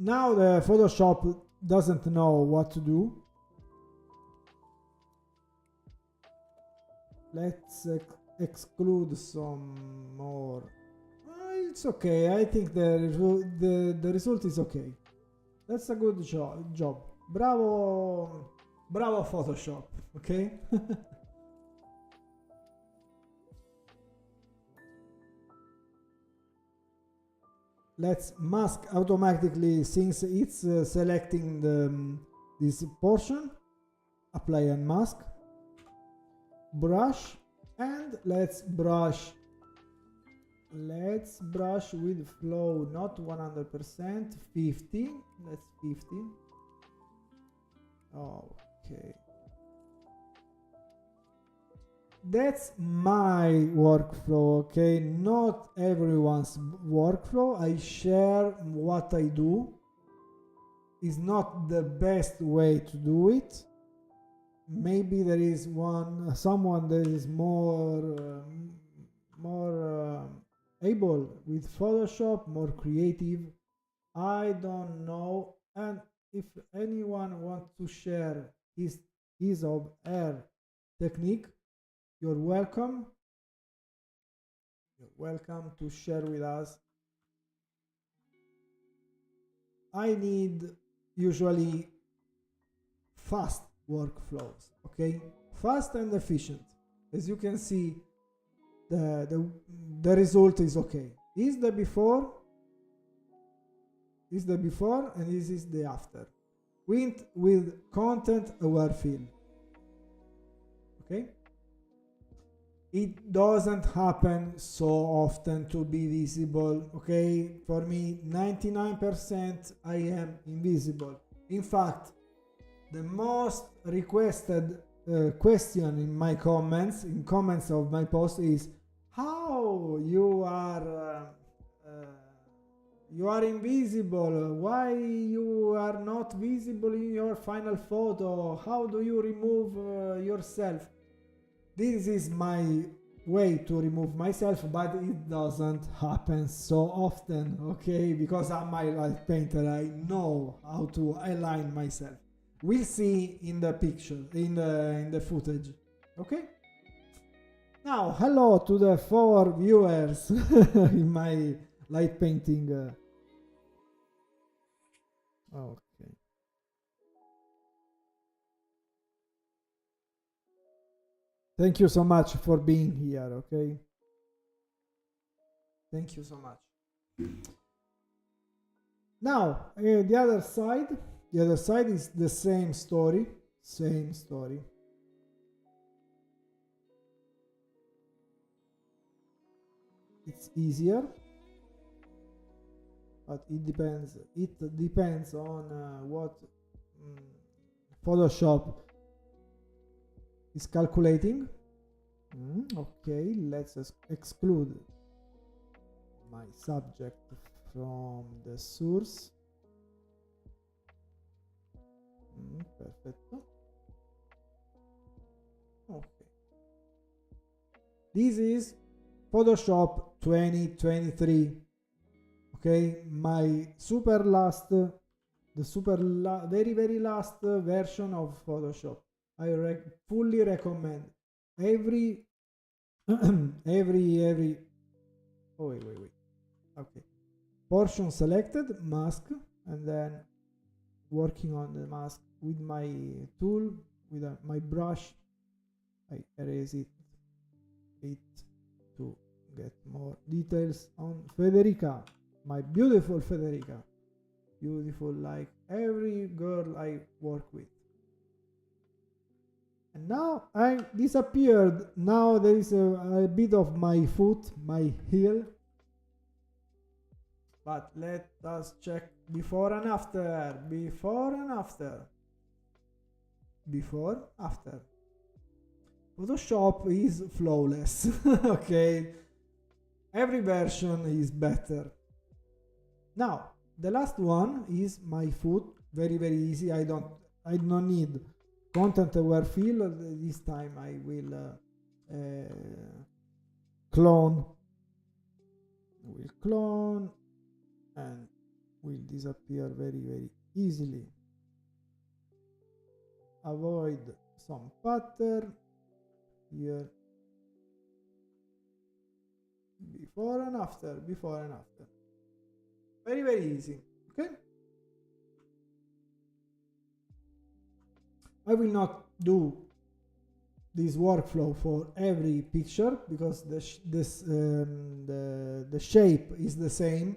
now the Photoshop doesn't know what to do. Let's exclude some more. It's okay. I think the result is okay. That's a good job. Bravo Photoshop. Okay. Let's mask automatically since it's selecting this portion. Apply and mask. Brush, and let's brush with flow, not 100%, 50. Let's 50. Okay. That's my workflow, okay? Not everyone's workflow. I share what I do. It's not the best way to do it. Maybe there is someone that is more able with Photoshop, more creative. I don't know. And if anyone wants to share his or her technique, you're welcome. You're welcome to share with us. I need usually fast workflows, okay? Fast and efficient. As you can see, the result is okay. Is the before, and this is the after. With content aware fill. Okay? It doesn't happen so often to be visible, okay? For me, 99% I am invisible. In fact, the most requested question in my comments, of my post, is how you are invisible. Why you are not visible in your final photo? How do you remove yourself? This is my way to remove myself, but it doesn't happen so often, okay? Because I'm a light painter, I know how to align myself. We'll see in the picture, in the footage, okay? Now, hello to the 4 viewers in my light painting. Okay. Thank you so much for being here, okay? Thank you so much. Now, the other side is the same story. It's easier, but it depends on what Photoshop is calculating. Okay, let's exclude my subject from the source. Perfetto. Okay. This is Photoshop 2023. Okay, my very last version of Photoshop. I fully recommend every oh wait. Okay, portion selected, mask, and then working on the mask with my tool, with my brush. I erase it to get more details on Federica, my beautiful Federica, beautiful like every girl I work with. And now I disappeared. Now there is a bit of my foot, my heel. But let us check before and after. Photoshop is flawless. Okay, every version is better. Now the last one is my foot. Very easy. I don't need content aware fill. This time I will clone and will disappear very easily. Avoid some pattern here. Before and after, before and after. Very easy. Okay. I will not do this workflow for every picture because the shape is the same,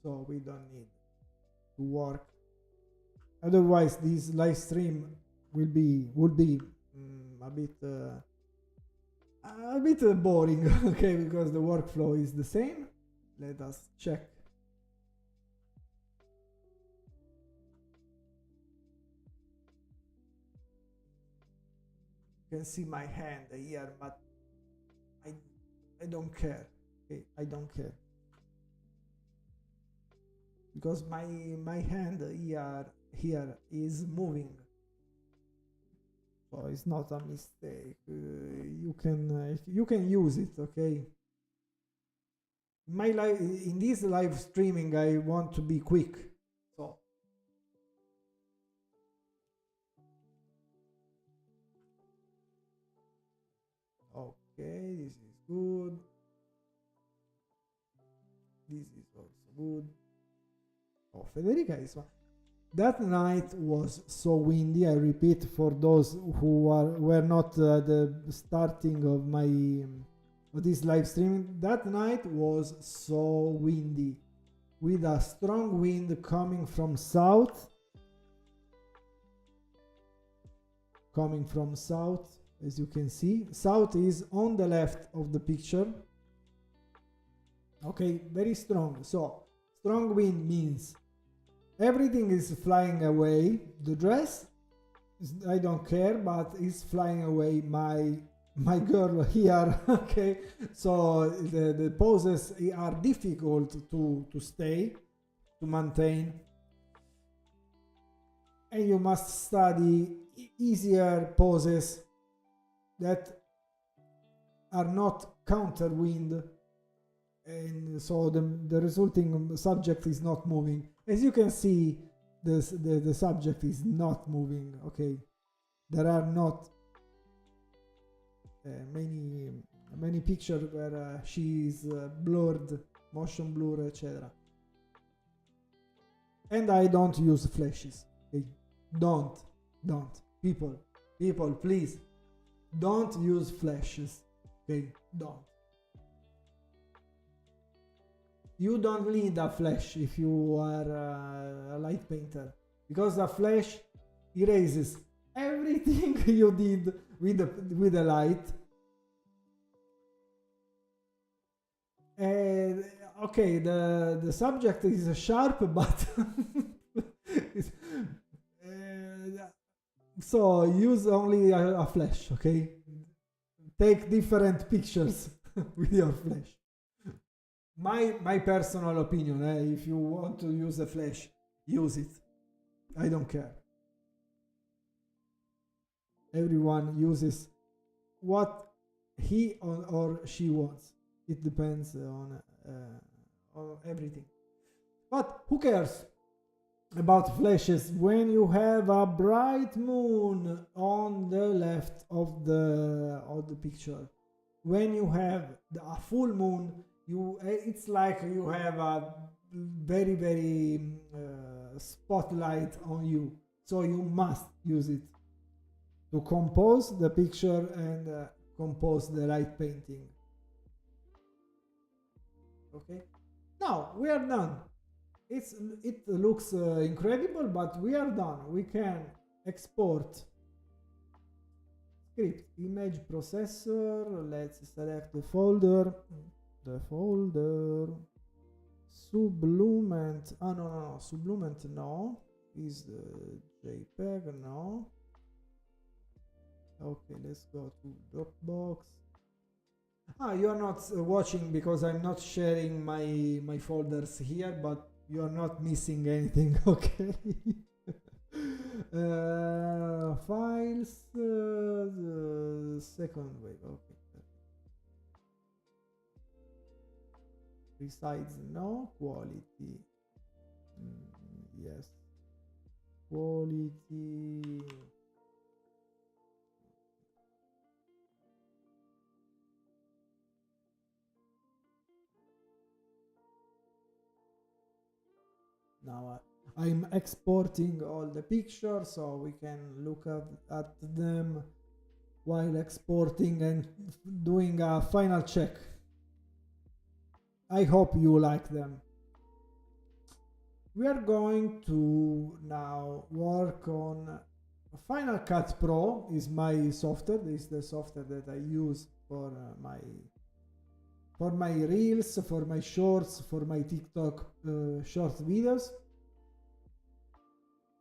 so we don't need to work. Otherwise, this live stream would be a bit boring. Okay, because the workflow is the same. Let us check. You can see my hand here, but I don't care. Okay, I don't care because my hand here is moving, so it's not a mistake. You can use it. Okay. In this live streaming, I want to be quick, so. Okay, this is good. This is also good. Oh, Federica is one. That night was so windy. I repeat for those who were not at the starting of this live streaming. That night was so windy, with a strong wind coming from south. As you can see, south is on the left of the picture. Okay, very strong. So strong wind means everything is flying away. The dress, I don't care, but it's flying away. My girl here. Okay, so the poses are difficult to stay, to maintain, and you must study easier poses that are not counter wind, and so the resulting subject is not moving. As you can see, the subject is not moving. Okay, there are not many pictures where she is blurred, motion blur, etc. And I don't use flashes. Okay? Don't people, please. Don't use flashes, okay? Don't. You don't need a flash if you are a light painter, because a flash erases everything you did with the light. And okay, the subject is sharp, but so use only a flash, okay? Take different pictures with your flash. My personal opinion, if you want to use a flash, use it. I don't care. Everyone uses what he or she wants. It depends on everything. But who cares about flashes when you have a bright moon on the left of the picture? When you have a full moon, it's like you have a very spotlight on you, so you must use it to compose the picture and compose the light painting. Okay, now we are done. It looks incredible, but we are done. We can export script image processor. Let's select the folder. Sublument. No, Sublument no. Is the JPEG no. Okay, let's go to Dropbox. You are not watching because I'm not sharing my folders here, but you are not missing anything. Okay. Files, second wave. Okay. Resize no. Quality yes, quality. Now I'm exporting all the pictures so we can look at them while exporting and doing a final check. I hope you like them. We are going to now work on Final Cut Pro. Is my software. This is the software that I use for my reels, for my shorts, for my TikTok short videos.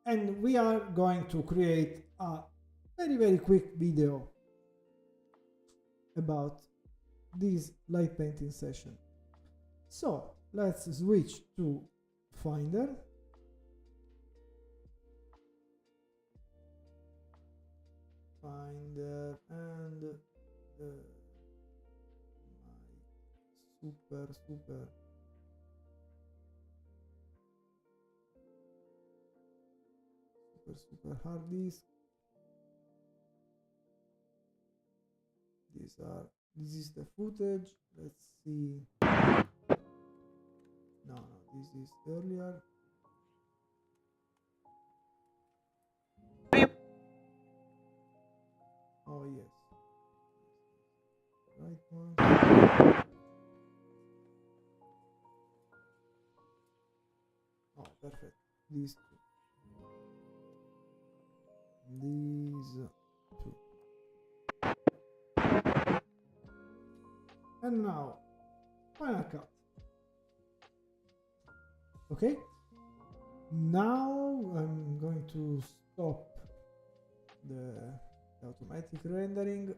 And we are going to create a very quick video about this light painting session. So let's switch to Finder. Finder and my super hard disk. This is the footage. Let's see. No, this is earlier. Oh yes, right one. Oh, perfect. These two. And now Final Cut. Okay, now I'm going to stop the automatic rendering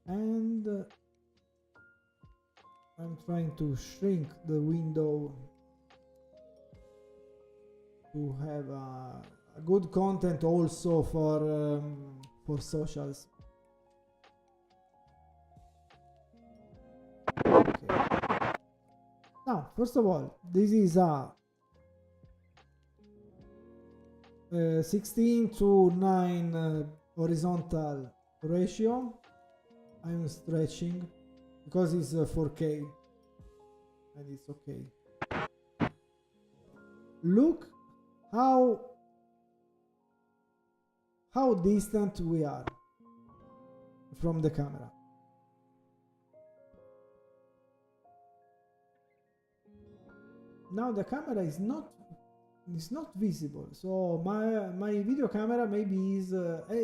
and I'm trying to shrink the window to have a good content also for socials. Okay. Now, first of all, this is a 16:9 horizontal ratio. I'm stretching because it's 4K and it's okay. Look how distant we are from the camera. Now the camera is not visible, so my video camera maybe is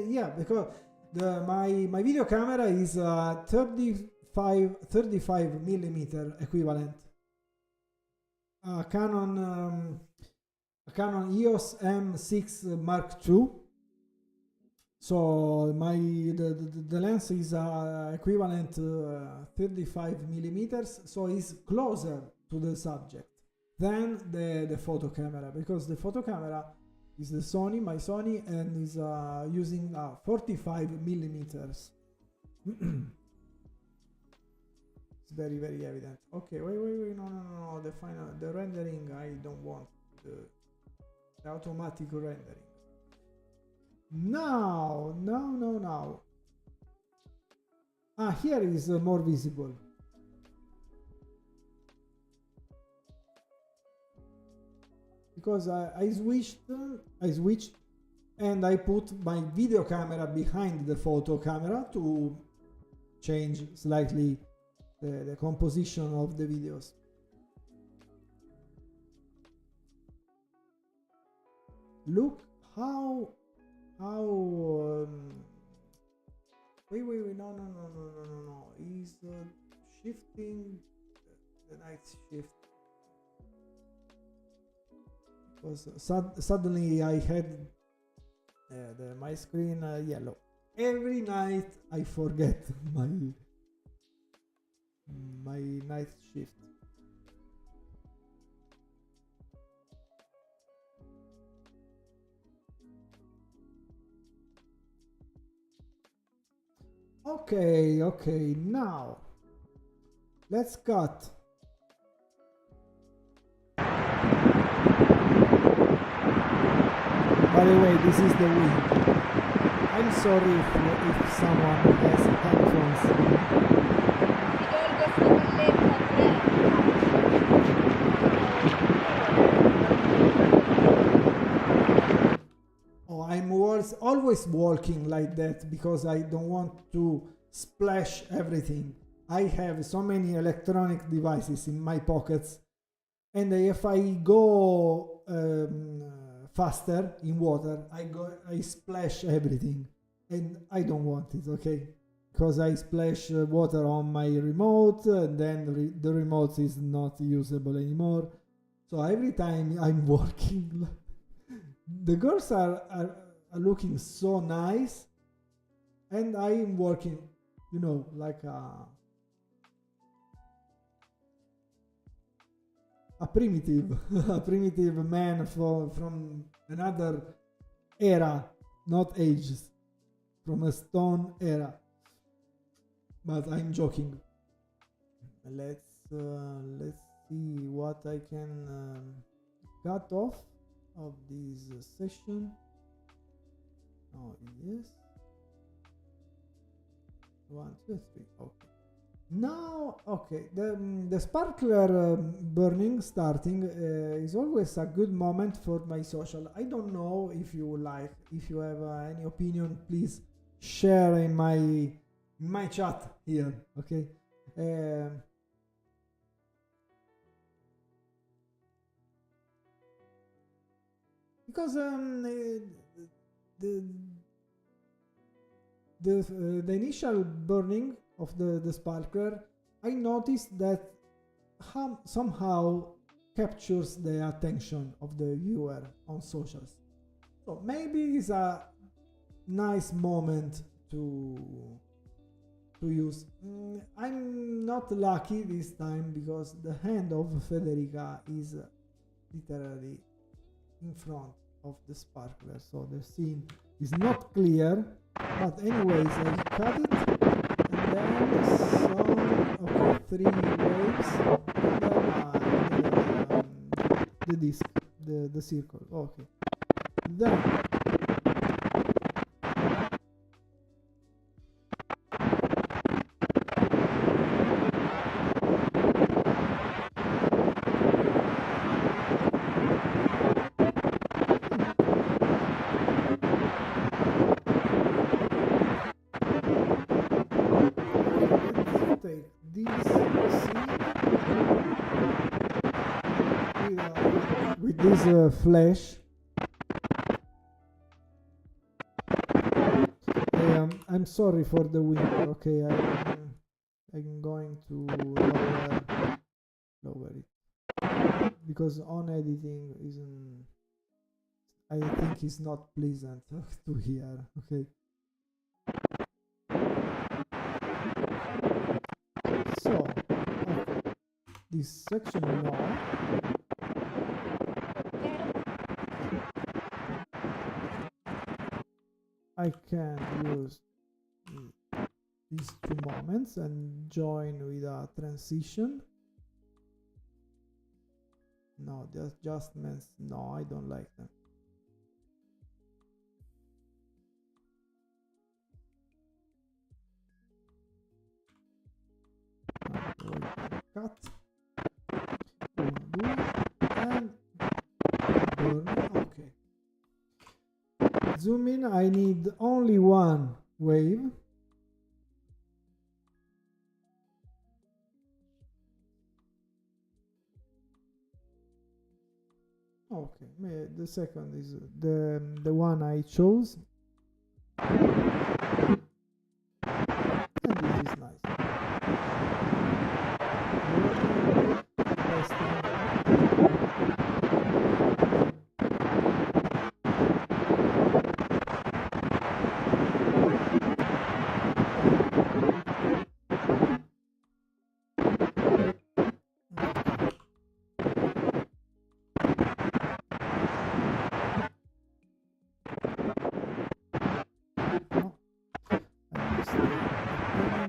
yeah, because my video camera is 35 millimeter equivalent, Canon EOS M6 Mark II. So the lens is equivalent 35 millimeters, so it's closer to the subject than the photo camera, because the photo camera is my Sony, and is using 45 millimeters. It's very evident. Okay, wait, no, the rendering, I don't want the automatic rendering. Now. Here is more visible. Because I switched and I put my video camera behind the photo camera to change slightly the composition of the videos. Look how wait, no, he's shifting the night shift, because suddenly I had my screen yellow. Every night I forget my night shift. Okay, now let's cut By the way, this is the wind. I'm sorry if someone has headphones. Oh, I'm always walking like that because I don't want to splash everything. I have so many electronic devices in my pockets, and if I go faster in water, I splash everything, and I don't want it. Okay, because I splash water on my remote, and then the remote is not usable anymore. So every time I'm working, the girls are looking so nice, and I am working, like a primitive a primitive man from another era, not ages, from a stone era. But I'm joking. Let's see what I can cut off of this session. Oh yes, 1 2 3. Okay. Now, okay, the sparkler burning starting is always a good moment for my social. I don't know if you have any opinion, please share in my chat here, okay? Because the initial burning of the sparkler, I noticed that somehow captures the attention of the viewer on socials. So maybe it's a nice moment to use. I'm not lucky this time because the hand of Federica is literally in front of the sparkler, so the scene is not clear. But anyways, I cut it, and then some 3 waves, and then the disc, the circle. Okay, then with this flash. I'm sorry for the wind. Okay, I'm going to lower it because on editing isn't. I think it's not pleasant to hear. Okay. So, okay. This section now. I can use these 2 moments and join with a transition. No, the adjustments, no, I don't like them. Cut. And burn. Okay. Zoom in, I need only 1 wave. Okay, the second is the one I chose. And this is nice.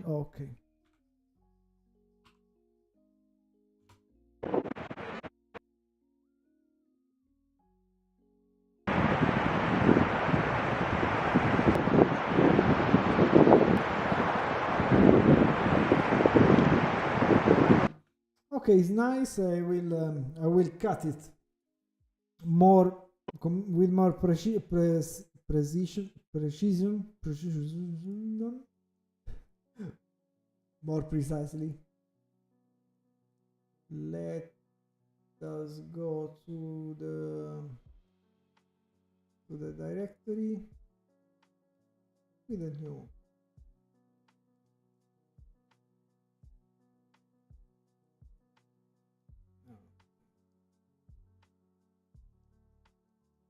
Okay. okay, it's nice. I will cut it more with more precision, more precisely. Let us go to the directory with a new.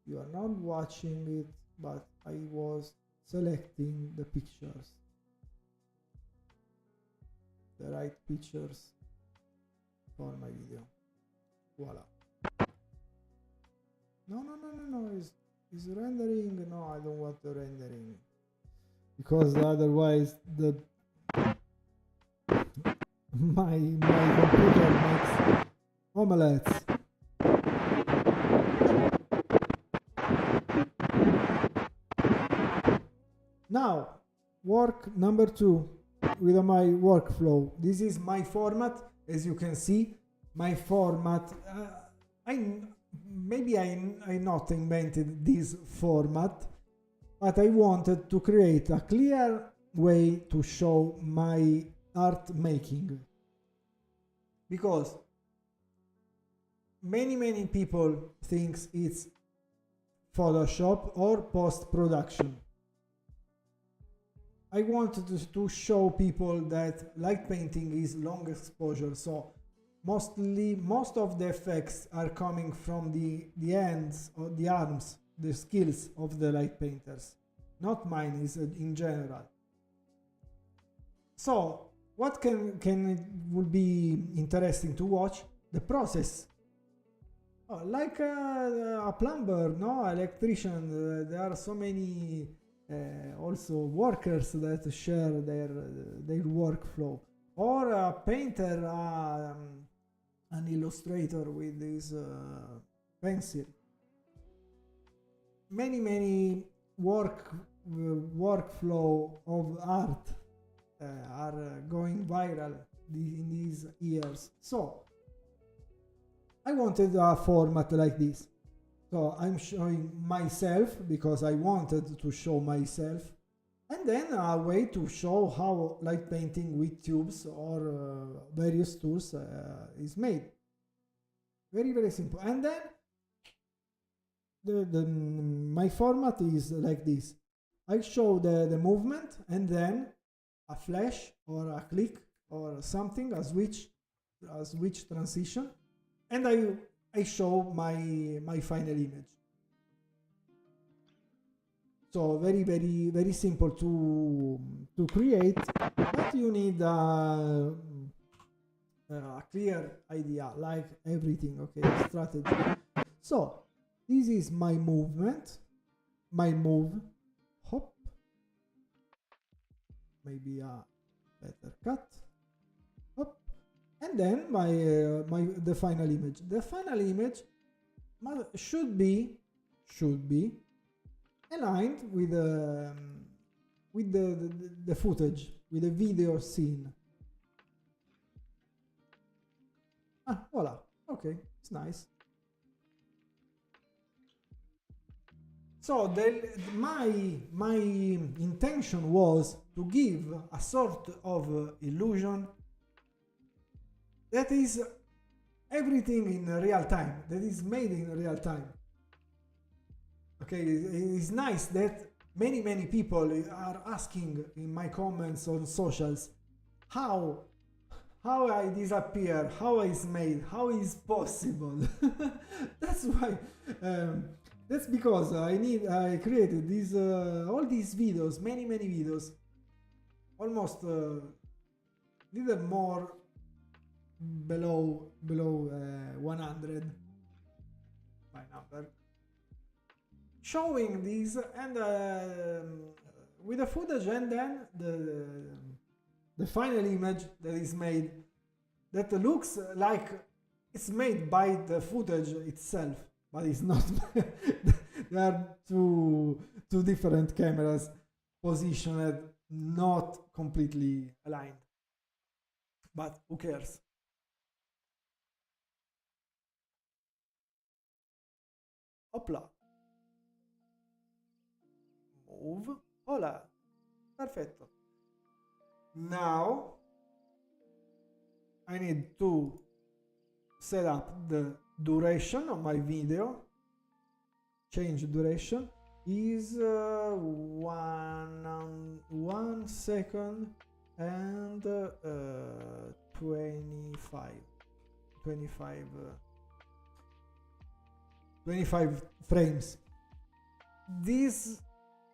You are not watching it, but I was selecting the pictures, the right pictures for my video. Voila. No, is rendering. No, I don't want the rendering, because otherwise my computer makes omelets. Now, work number 2 with my workflow. This is my format, as you can see. My format. Maybe I not invented this format, but I wanted to create a clear way to show my art making, because many people thinks it's Photoshop or post-production. I wanted to show people that light painting is long exposure, so most of the effects are coming from the hands or the arms, the skills of the light painters, not mine, is in general. So what would be interesting to watch? The process. Like a plumber, no, electrician. There are so many also workers that share their workflow, or a painter, an illustrator with his pencil. Many workflow of art are going viral in these years. So I wanted a format like this. So I'm showing myself because I wanted to show myself, and then a way to show how light painting with tubes or various tools is made. Very simple. And then my format is like this. I show the movement, and then a flash or a click or something, a switch transition, and I show my final image. So very simple to create, but you need a clear idea, like everything. Okay, strategy. So this is my movement, my move, hop, maybe a better cut, hop, and then the final image. The final image should be aligned with the footage, with the video scene. Voila. Okay, it's nice. So my intention was to give a sort of illusion that is everything in real time, that is made in real time. Okay, it's nice that many people are asking in my comments on socials how I disappear, how is made, how is possible. That's why. That's because I created these all these videos, many videos, almost little more below 100 by number, showing these, and with the footage, and then the final image that is made, that looks like it's made by the footage itself, but it's not. There are two different cameras positioned, not completely aligned, but who cares? Hopla. Move. Hola. Perfetto. Now I need to set up the duration of my video. Change duration is 1 second and 25 frames. This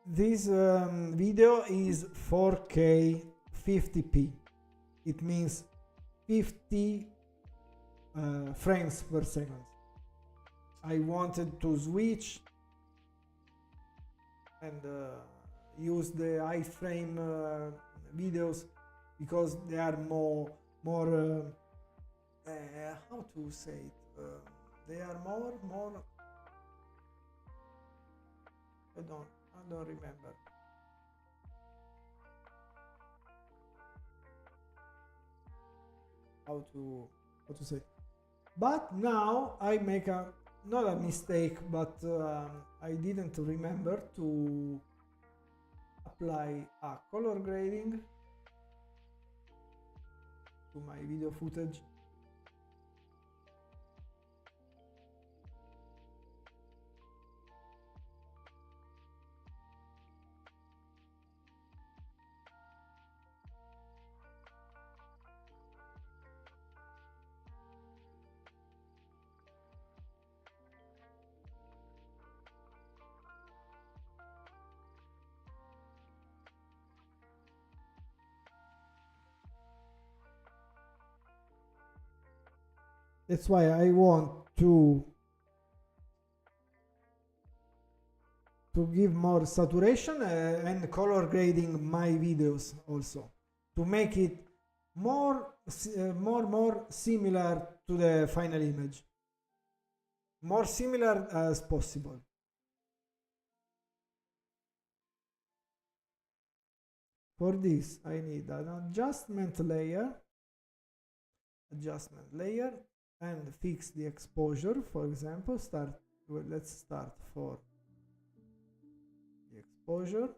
video is 4K 50p. It means 50 frames per second. I wanted to switch and use the iframe videos because they are more how to say it, they are more I don't remember. How to say it. But now I make not a mistake, but I didn't remember to apply a color grading to my video footage. That's why I want to give more saturation and color grading my videos also, to make it more similar to the final image, more similar as possible. For this I need an adjustment layer and fix the exposure. For example, let's start for the exposure.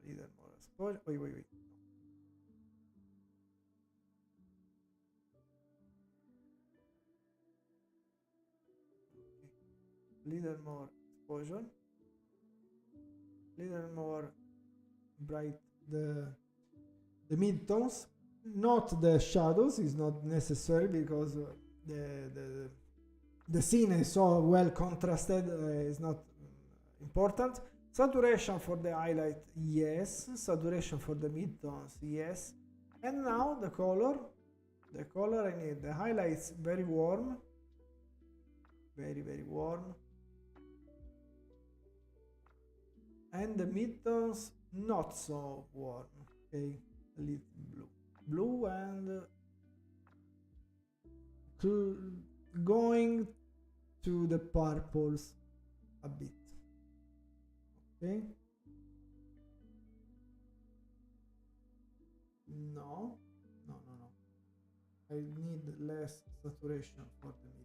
A little more exposure. Wait. Little more exposure. Little more bright the midtones. Not the shadows is not necessary because the scene is so well contrasted, is not important. Saturation for the highlight, yes. Saturation for the midtones, yes. And now the color I need the highlights very warm, very warm, and the midtones not so warm. Okay, a little blue and going to the purples a bit. Okay, no, I need less saturation for the midtones.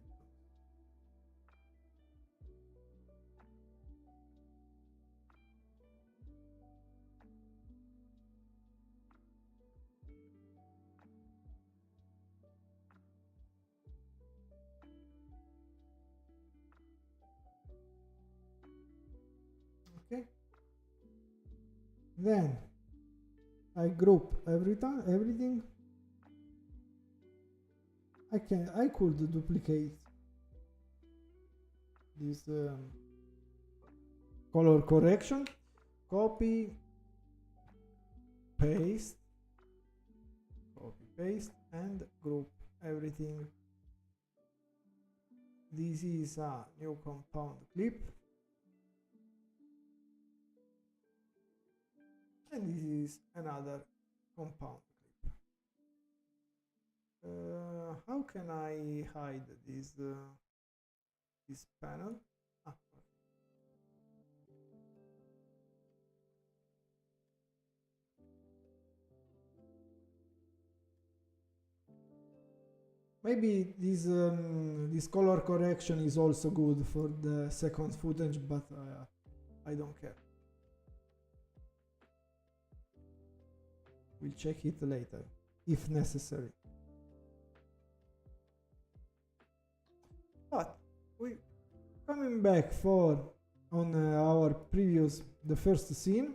Okay, then I group everything. I could duplicate this color correction, copy paste and group everything. This is a new compound clip, and this is another compound clip. How can I hide this panel? Maybe this color correction is also good for the second footage, but I don't care. We'll check it later, if necessary. But we coming back on our previous, the first scene.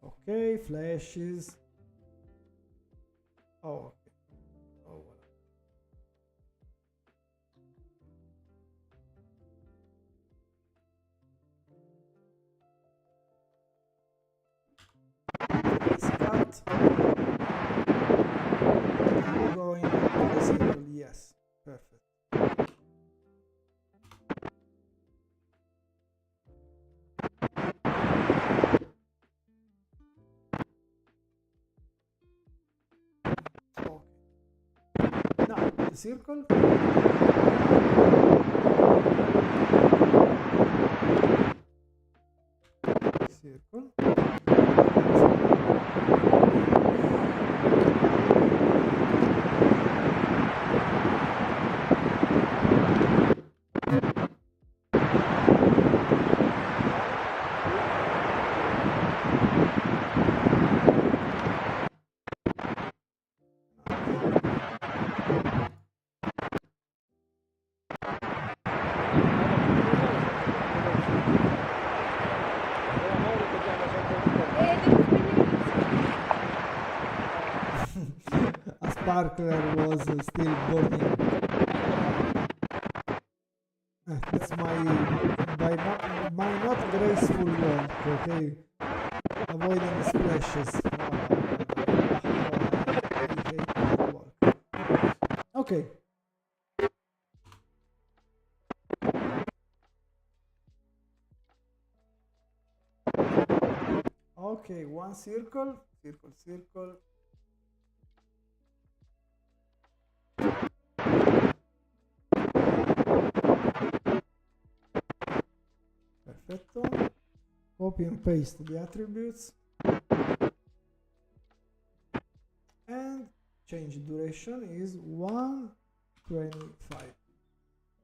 Okay, flashes. Oh, okay. Oh, voilà. It's cut. I'm going to the circle. Yes, perfect. Now the circle. Circle. A sparkler was still burning. That's my not graceful work, okay? Avoiding splashes. I hate my work. Okay. Okay, one circle, circle. Perfetto. Copy and paste the attributes. And change duration is 125.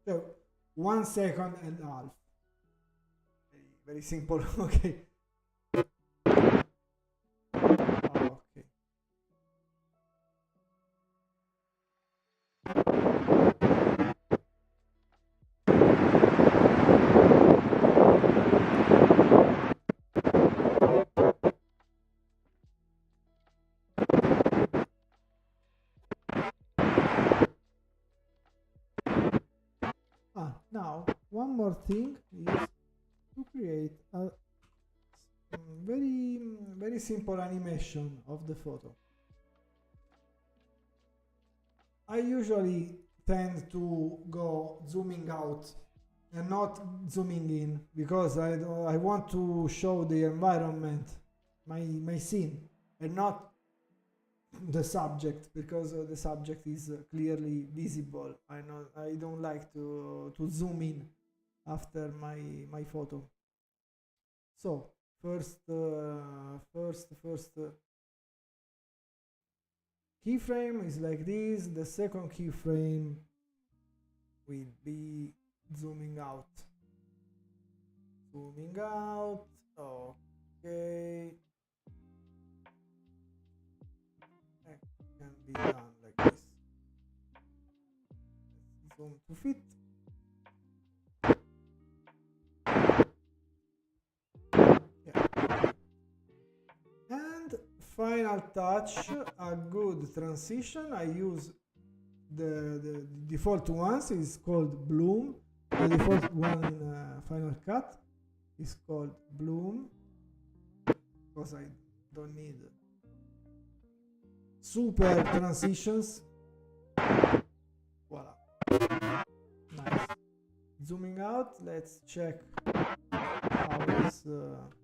So 1 second and a half. Very simple. Okay. Now, one more thing is to create a very simple animation of the photo. I usually tend to go zooming out and not zooming in because I want to show the environment, my scene, and not the subject, because the subject is clearly visible. I don't like to zoom in after my photo. So first keyframe is like this. The second keyframe will be zooming out. Okay. Can be done like this. Zoom to fit. Yeah. And final touch, a good transition. I use the default ones is called Bloom. The default one in Final Cut is called Bloom because I don't need super transitions. Voila. Nice. Zooming out, let's check how this looks.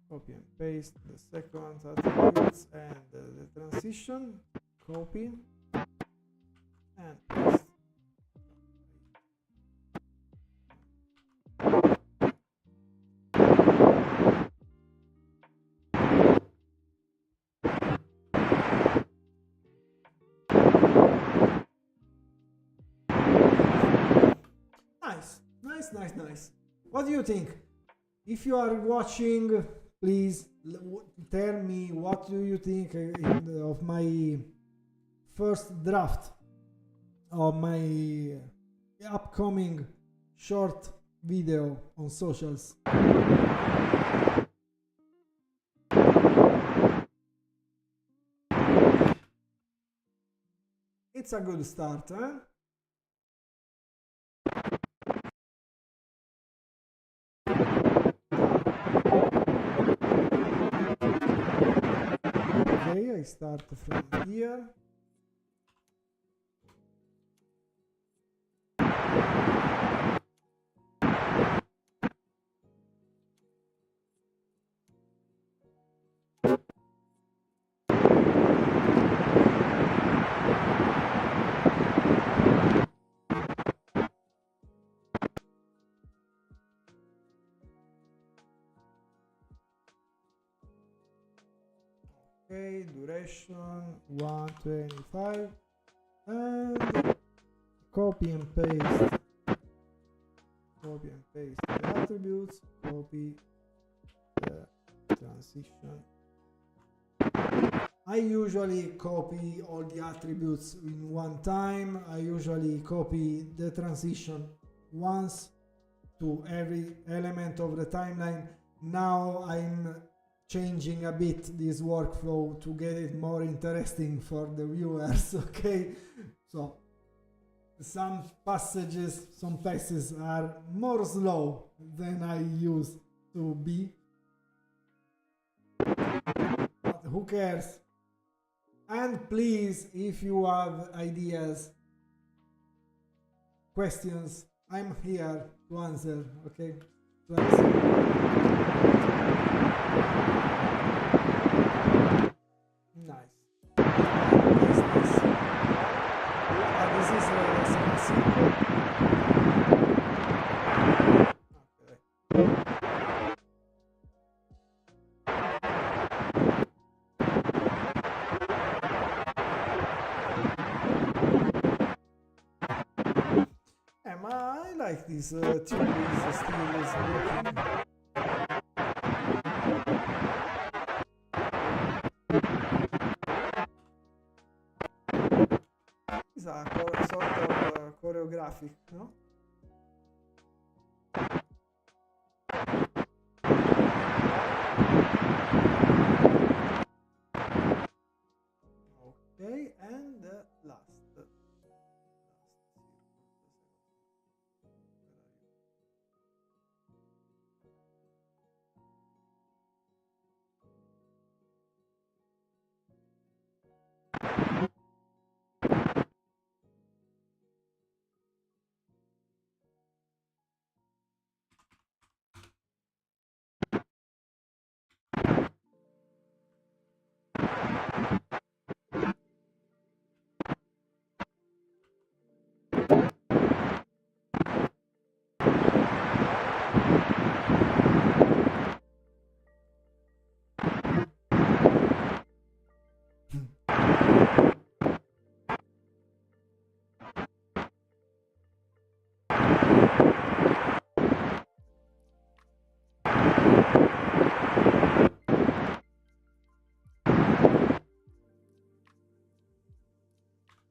Copy and paste the second attributes and the transition. Copy and paste. Nice, nice, nice. What do you think? If you are watching, please tell me what do you think of my first draft of my upcoming short video on socials. It's a good start, eh? Okay, I start from here. Okay, duration 125 and copy and paste the attributes, copy the transition. I usually copy all the attributes in one time. I usually copy the transition once to every element of the timeline. Now I'm changing a bit this workflow to get it more interesting for the viewers. Okay, so some passages are more slow than I used to be, but who cares? And please, if you have ideas, questions, I'm here to answer. Okay, to answer. Nice. Nice, nice. This is some simple. Okay. I like this tune is still is working. It's a sort of choreographic, no? Okay, and last.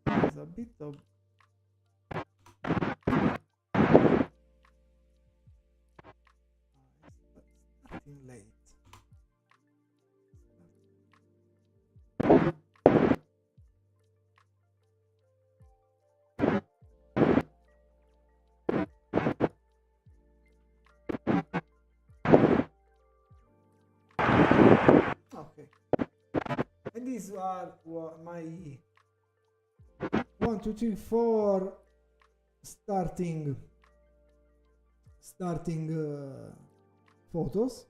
There's a bit of starting late. Okay, and these are my 1, 2, 3, 4 starting photos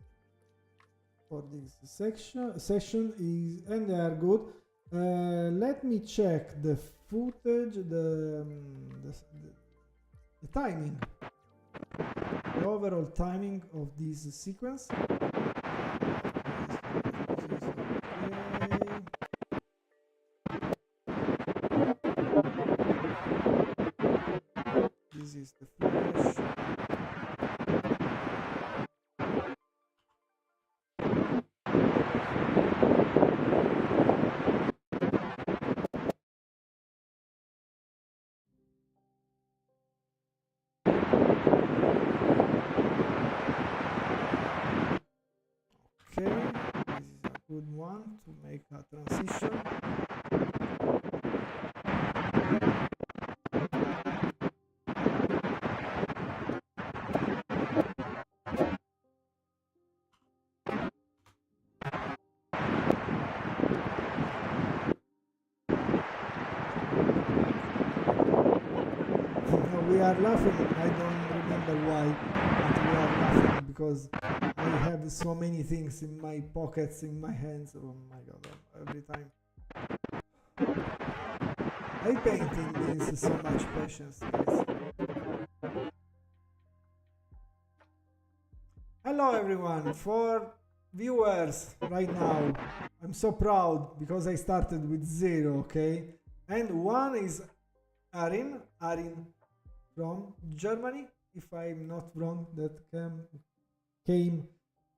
for this session is, and they are good. Let me check the footage, the timing, the overall timing of this sequence. This is the flash. good one to make a transition. We are laughing, I don't remember why, but we are laughing because I have so many things in my pockets, in my hands. Oh my god, every time. Light painting means so much patience, guys. Hello everyone, for viewers right now, I'm so proud because I started with 0, okay? And one is Arin from Germany, if I'm not wrong, that came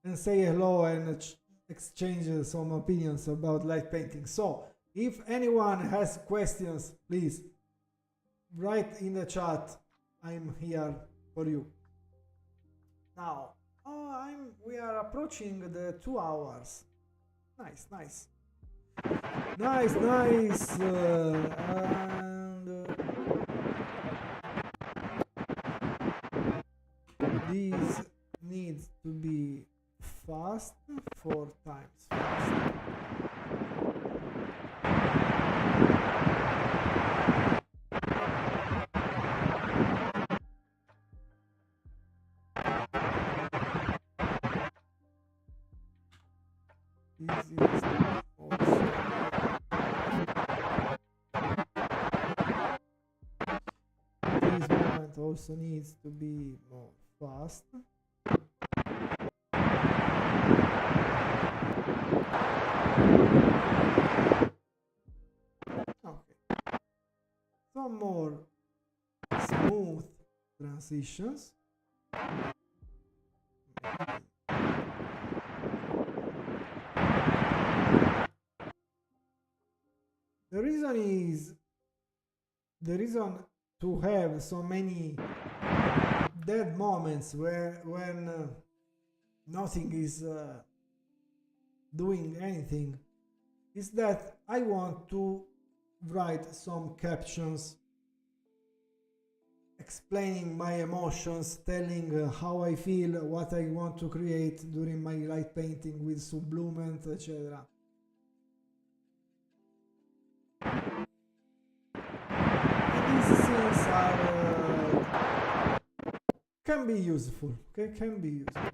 and say hello and exchange some opinions about light painting. So, if anyone has questions, please write in the chat. I'm here for you. Now, we are approaching the 2 hours. Nice. Nice. These needs to be fast, 4 times fast. This is also this moment also needs to be more fast. Okay. Some more smooth transitions. The reason to have so many dead moments when nothing is doing anything is that I want to write some captions explaining my emotions, telling how I feel, what I want to create during my light painting with Sublument, etc. These things are can be useful, okay? Can be useful.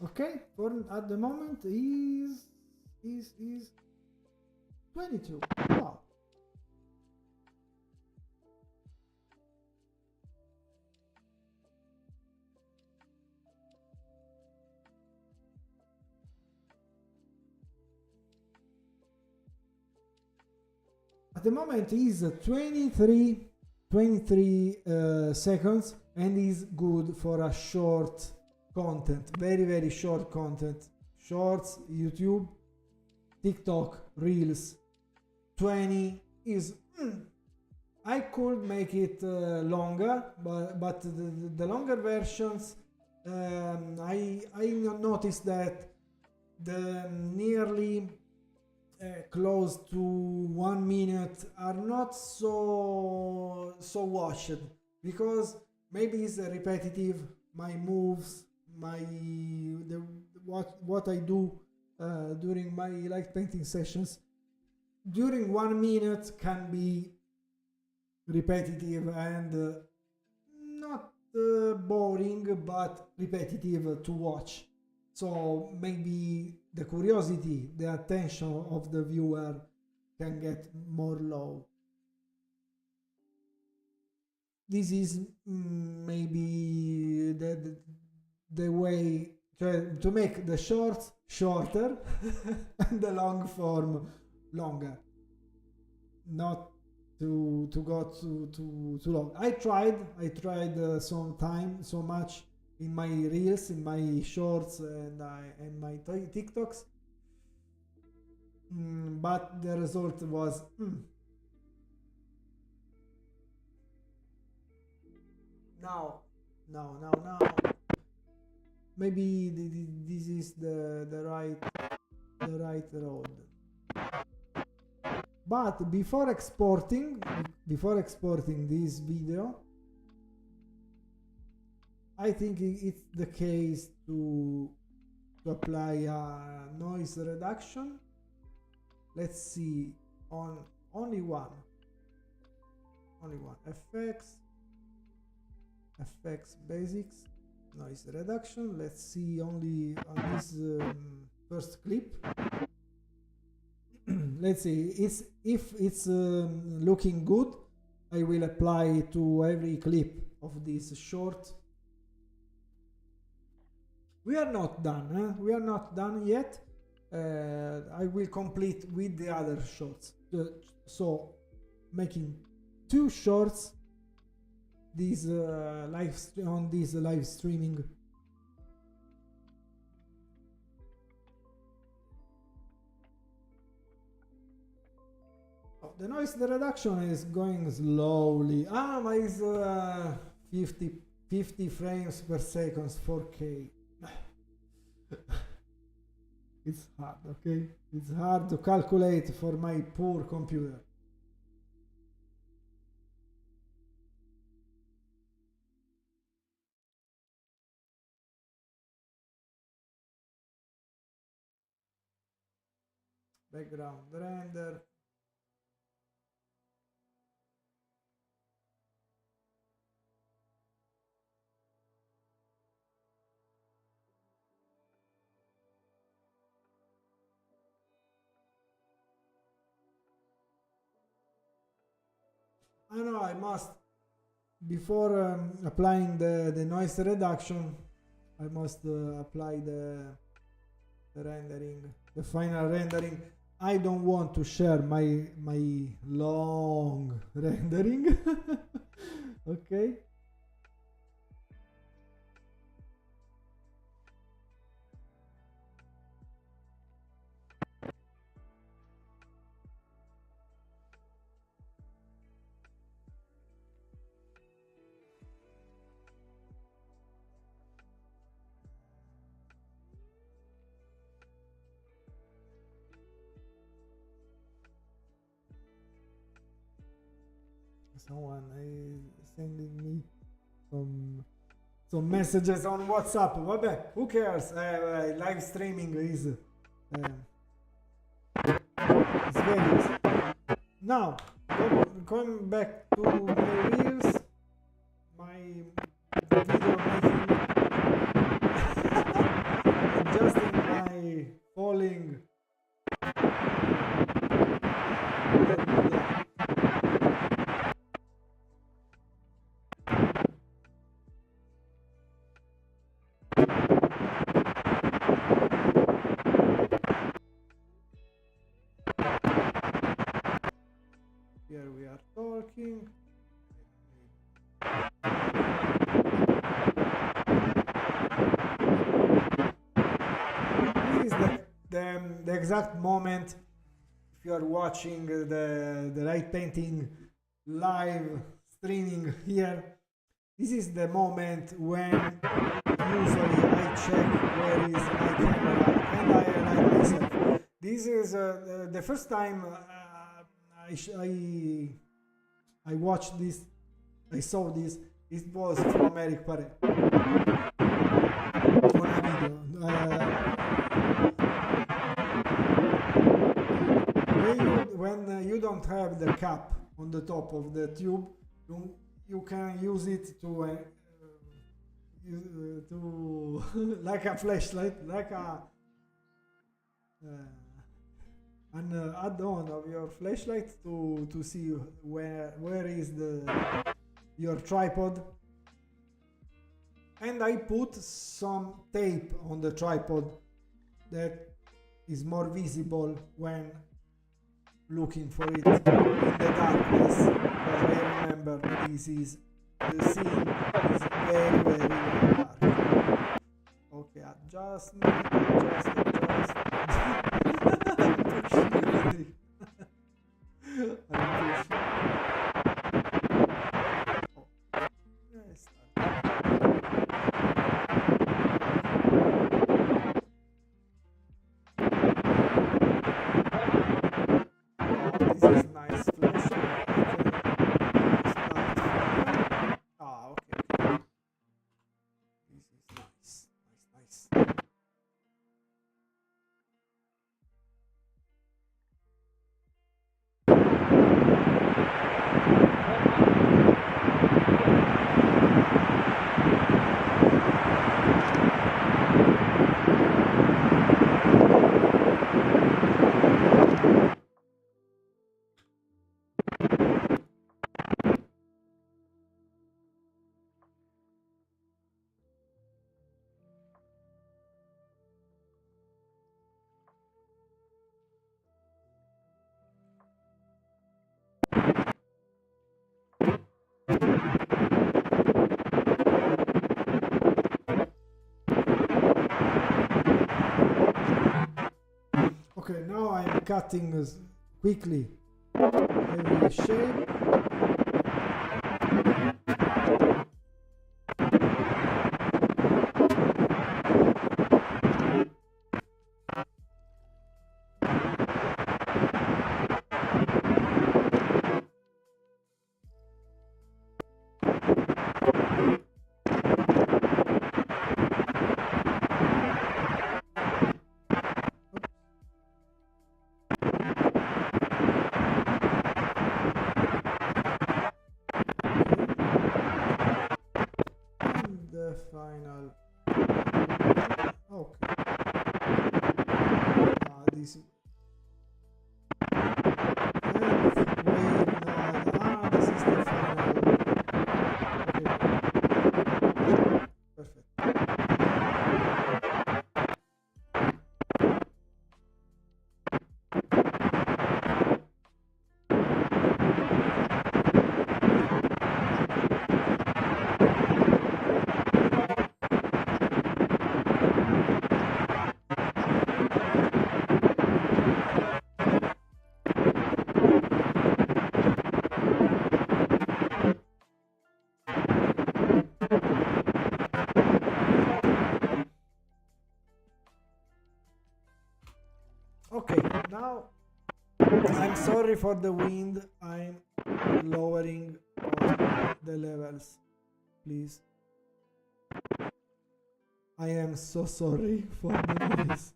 Okay, for at the moment is 22. Wow. At the moment is 23 seconds and is good for a short content, very short content, shorts, YouTube, TikTok, Reels. 20 is I could make it longer, but the longer versions I noticed that the nearly close to 1 minute are not so watched because maybe it's repetitive, my moves, what I do during my light painting sessions during 1 minute can be repetitive and not boring but repetitive to watch. So maybe the curiosity, the attention of the viewer can get more low. This is maybe the way to make the shorts shorter and the long form longer, not to go too long. I tried so much in my reels, in my shorts, and my TikToks, but the result was now. Maybe this is the right road. But before exporting this video, I think it's the case to apply a noise reduction. Let's see, on only one FX basics, noise reduction. Let's see only on this first clip. Let's see, if it's looking good, I will apply to every clip of this short. We are not done, we are not done yet. I will complete with the other shorts, so making 2 shorts this on this live streaming. The noise reduction is going slowly. But it's 50 frames per second, 4K. It's hard, okay? It's hard to calculate for my poor computer. Background render. I know I must, before applying the noise reduction, I must apply the rendering, the final rendering. I don't want to share my long rendering. Okay. Someone is sending me some messages on WhatsApp. Who cares? Live streaming is it's very easy. Now, going back to my reels, my video making, adjusting my falling. Here we are talking. This is the exact moment, if you are watching the light painting live streaming here. This is the moment when usually I check where is my camera and I align myself. This is the first time I watched this, I saw this. It was from Eric Pare on a video. When you don't have the cap on the top of the tube, you can use it to like a flashlight, like an add-on of your flashlight to see where is your tripod. And I put some tape on the tripod that is more visible when looking for it in the darkness. I remember this is the scene is very very dark. Okay, adjustment, adjust. I'm pushing. Oh, yes. This is nice flash. Ah, okay. This is nice. Nice. Okay, now I'm cutting quickly every shape. The final. Okay. This. And wait, no, this is the final. Okay. Perfect. Okay, now I'm sorry for the wind. I'm lowering the levels, please. I am so sorry for the noise.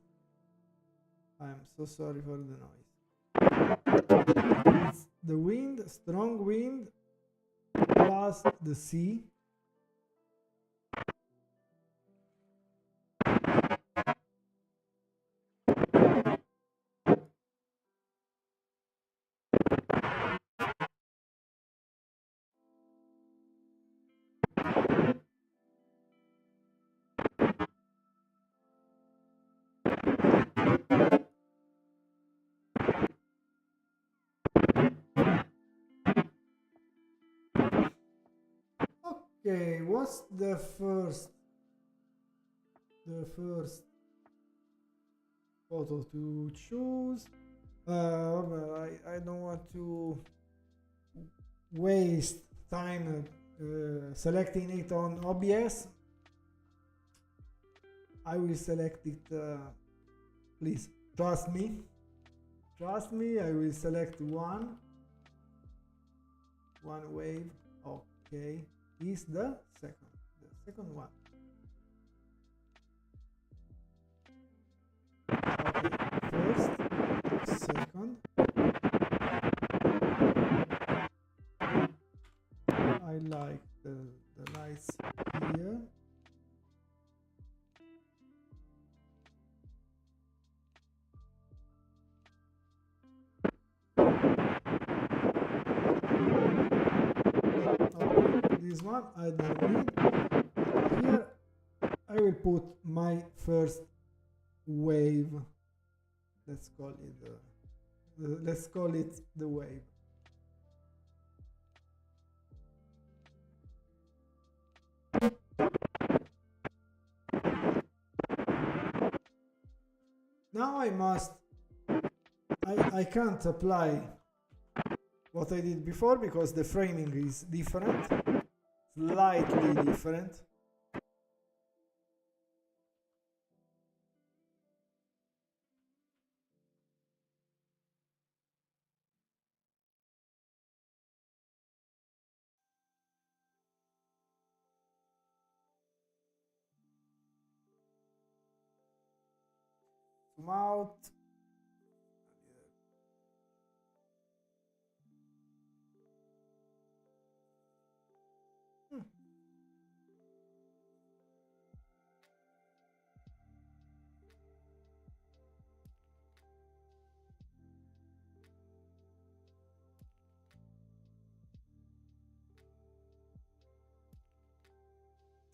I am so sorry for the noise. It's the wind, strong wind, plus the sea. Okay, what's the first photo to choose? I don't want to waste time selecting it on OBS. I will select it. Please trust me. Trust me. I will select one wave. Okay, is the second one. Okay, first, second. I like the lights here. Okay, this one I don't need. Here will put my first wave. Let's call it the wave. Now I can't apply what I did before because the framing is different, slightly different. Zoom out.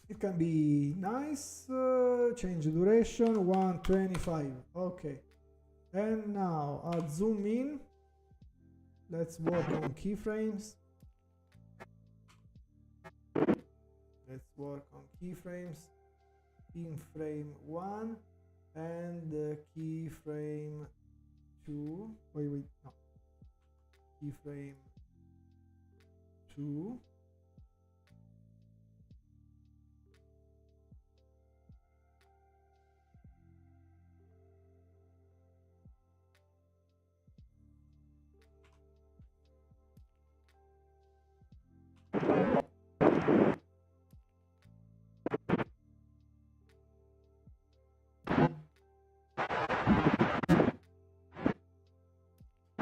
It can be nice. Change duration 125. Okay. And now I'll zoom in. Let's work on keyframes. Let's work on keyframes. In frame 1 and keyframe 2. Wait, no. Keyframe 2.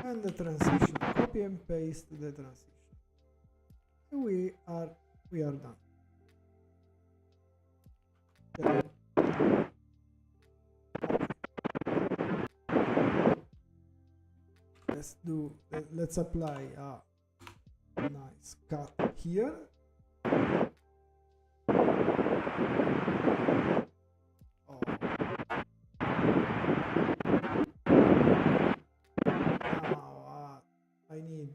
And the transition, copy and paste the transition. We are done. Okay. Let's apply a nice cut here. I need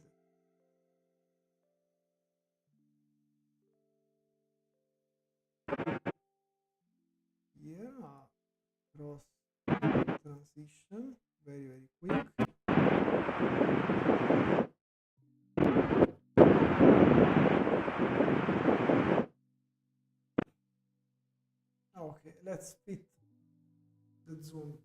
here cross transition, very quick. Okay, let's fit the zoom.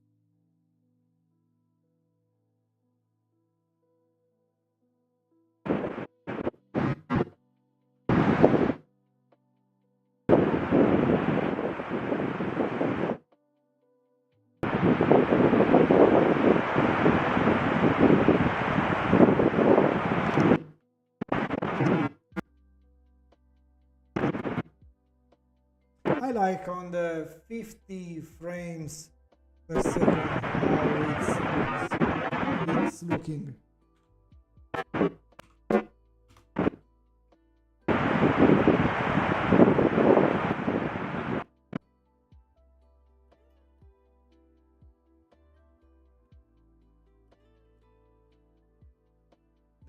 I like on the 50 frames per second how it's looking.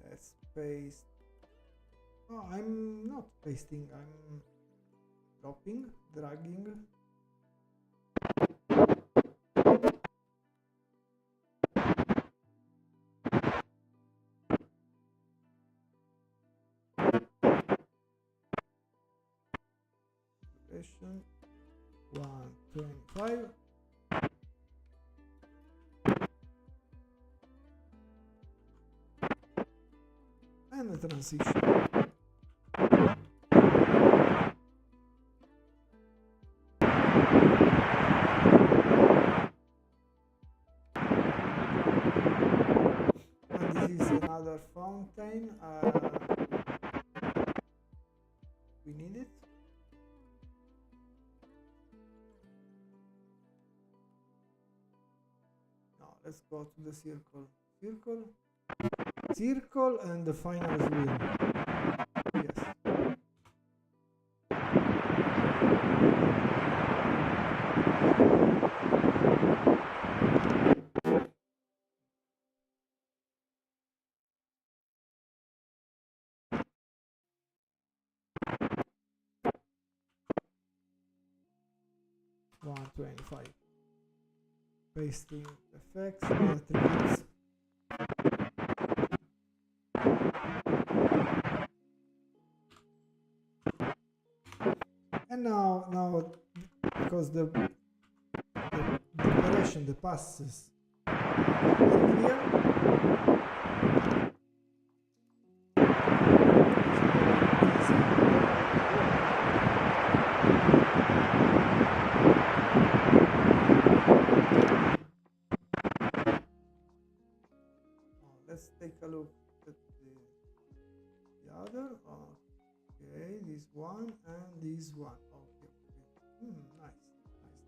Let's paste. Oh, I'm not pasting, I'm dropping, dragging. Duration 125. And the transition. And this is another fountain. We need it. Now let's go to the circle. Circle and the final wheel. Yes. 125. Pasting effects, attributes. And now because the operation, the passes are clear. Let's take a look at the other. Okay, this one and this one. Okay, okay. Nice, nice.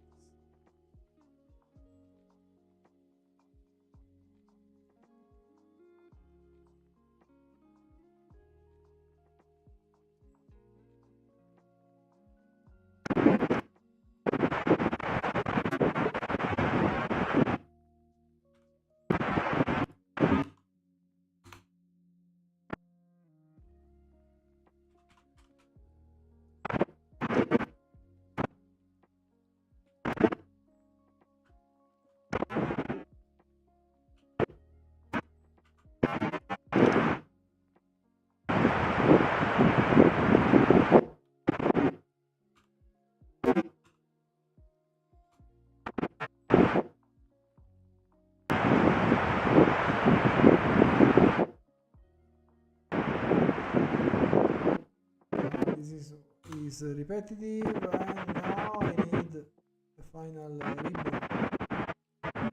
This is repetitive, and now I need the final ribbon.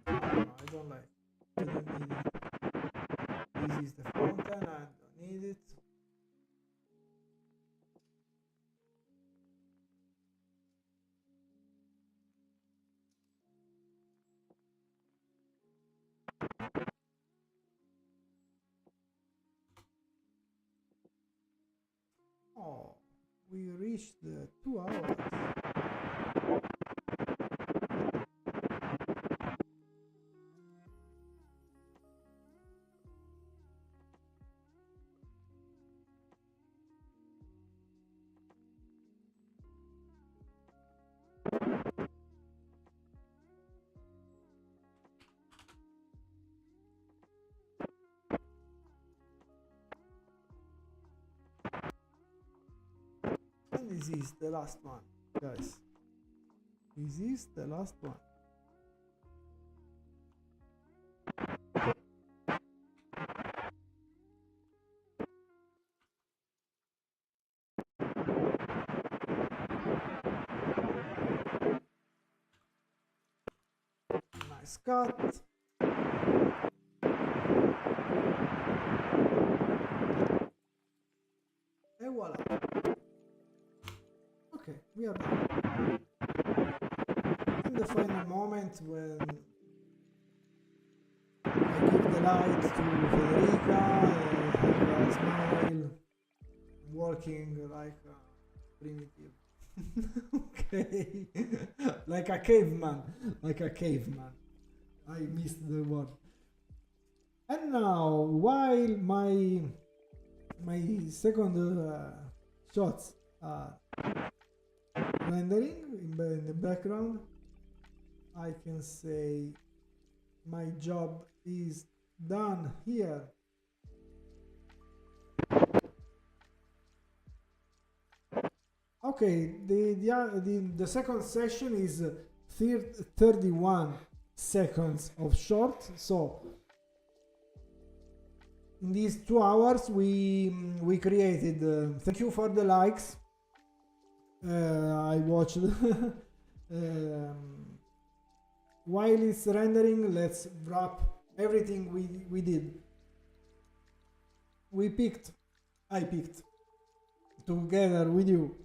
No, I don't like. I don't need it. This is the fountain. I don't need it. Oh, we reached the 2 hours. And this is the last one, guys. This is the last one. Nice cut. And voila. Okay, we are done. And the final moment when I give the light to Federica, have a smile, walking like a primitive. Okay, like a caveman, like a caveman. I missed the word. And now, while my second shots are rendering in the background, I can say my job is done here. Okay, the second session is 31 seconds of short. So in these 2 hours we created. Thank you for the likes. I watched. While it's rendering, let's wrap everything we did. I picked together with you.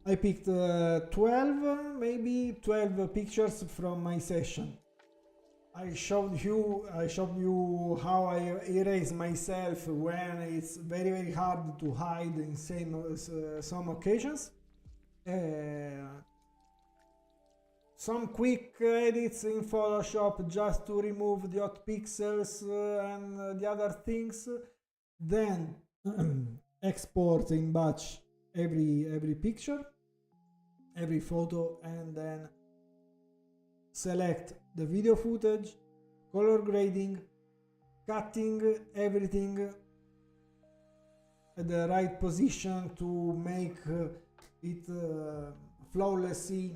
I picked 12, maybe 12 pictures from my session. I showed you how I erase myself when it's very hard to hide in some occasions. Some quick edits in Photoshop just to remove the hot pixels and the other things. Then export in batch every picture, every photo, and then select the video footage, color grading, cutting everything at the right position to make it flawlessly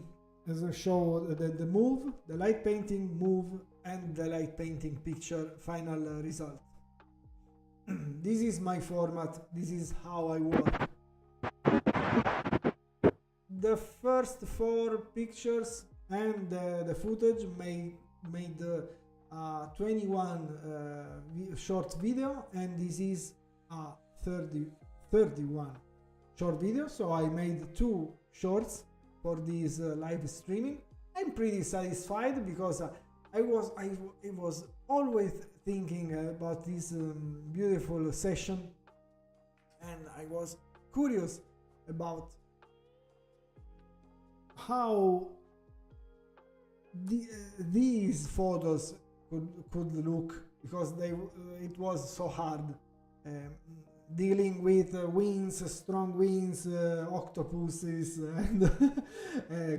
as I show the move, the light painting move, and the light painting picture final result. This is my format, this is how I work. The first 4 pictures and the footage made 21 short video, and this is a 31 short video, so I made 2 shorts for this live streaming. I'm pretty satisfied because I was always thinking about this beautiful session, and I was curious about how these photos could look, because it was so hard dealing with winds, strong winds, octopuses and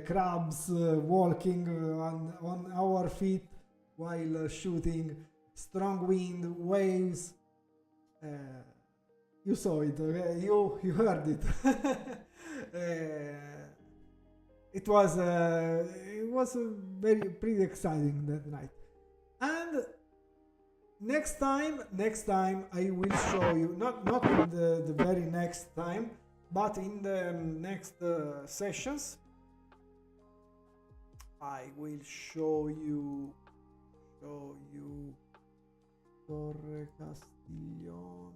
crabs walking on our feet while shooting, strong wind, waves. You saw it, okay? You heard it. It was very pretty exciting that night. And next time I will show you, not in the very next time, but in the next sessions, I will show you Torre Castiglione.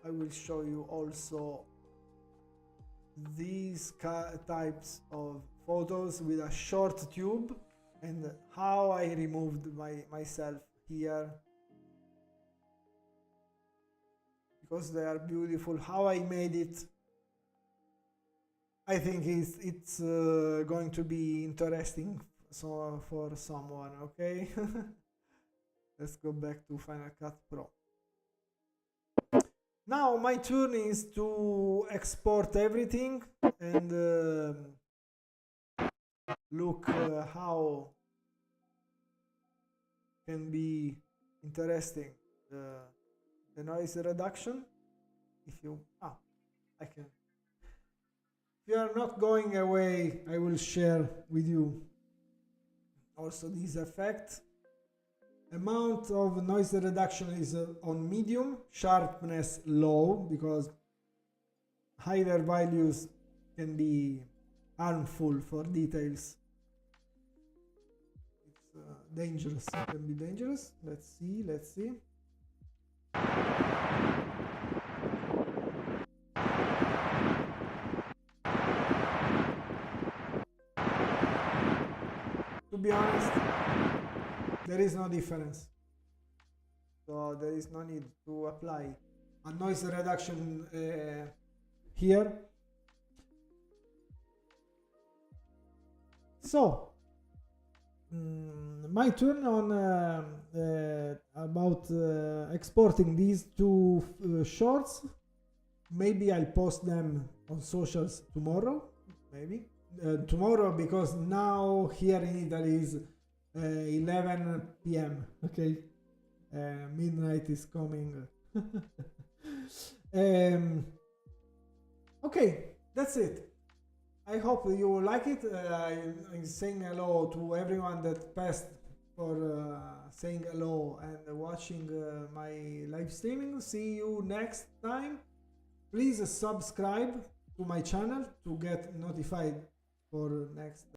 I will show you also these types of photos with a short tube and how I removed myself here, because they are beautiful. How I made it, I think it's going to be interesting for someone. Okay. Let's go back to Final Cut Pro. Now my turn is to export everything and look how can be interesting the noise reduction. If you I can. If you are not going away, I will share with you also this effect. Amount of noise reduction is on medium, sharpness low, because higher values can be harmful for details. It's dangerous, it can be dangerous. Let's see. To be honest, there is no difference, so there is no need to apply a noise reduction here. So my turn on about exporting these 2 shorts. Maybe I'll post them on socials tomorrow, maybe tomorrow, because now here in Italy is 11 p.m. Okay, midnight is coming. Okay, that's it. I hope you like it. I'm saying hello to everyone that passed for saying hello and watching my live streaming. See you next time. Please subscribe to my channel to get notified for next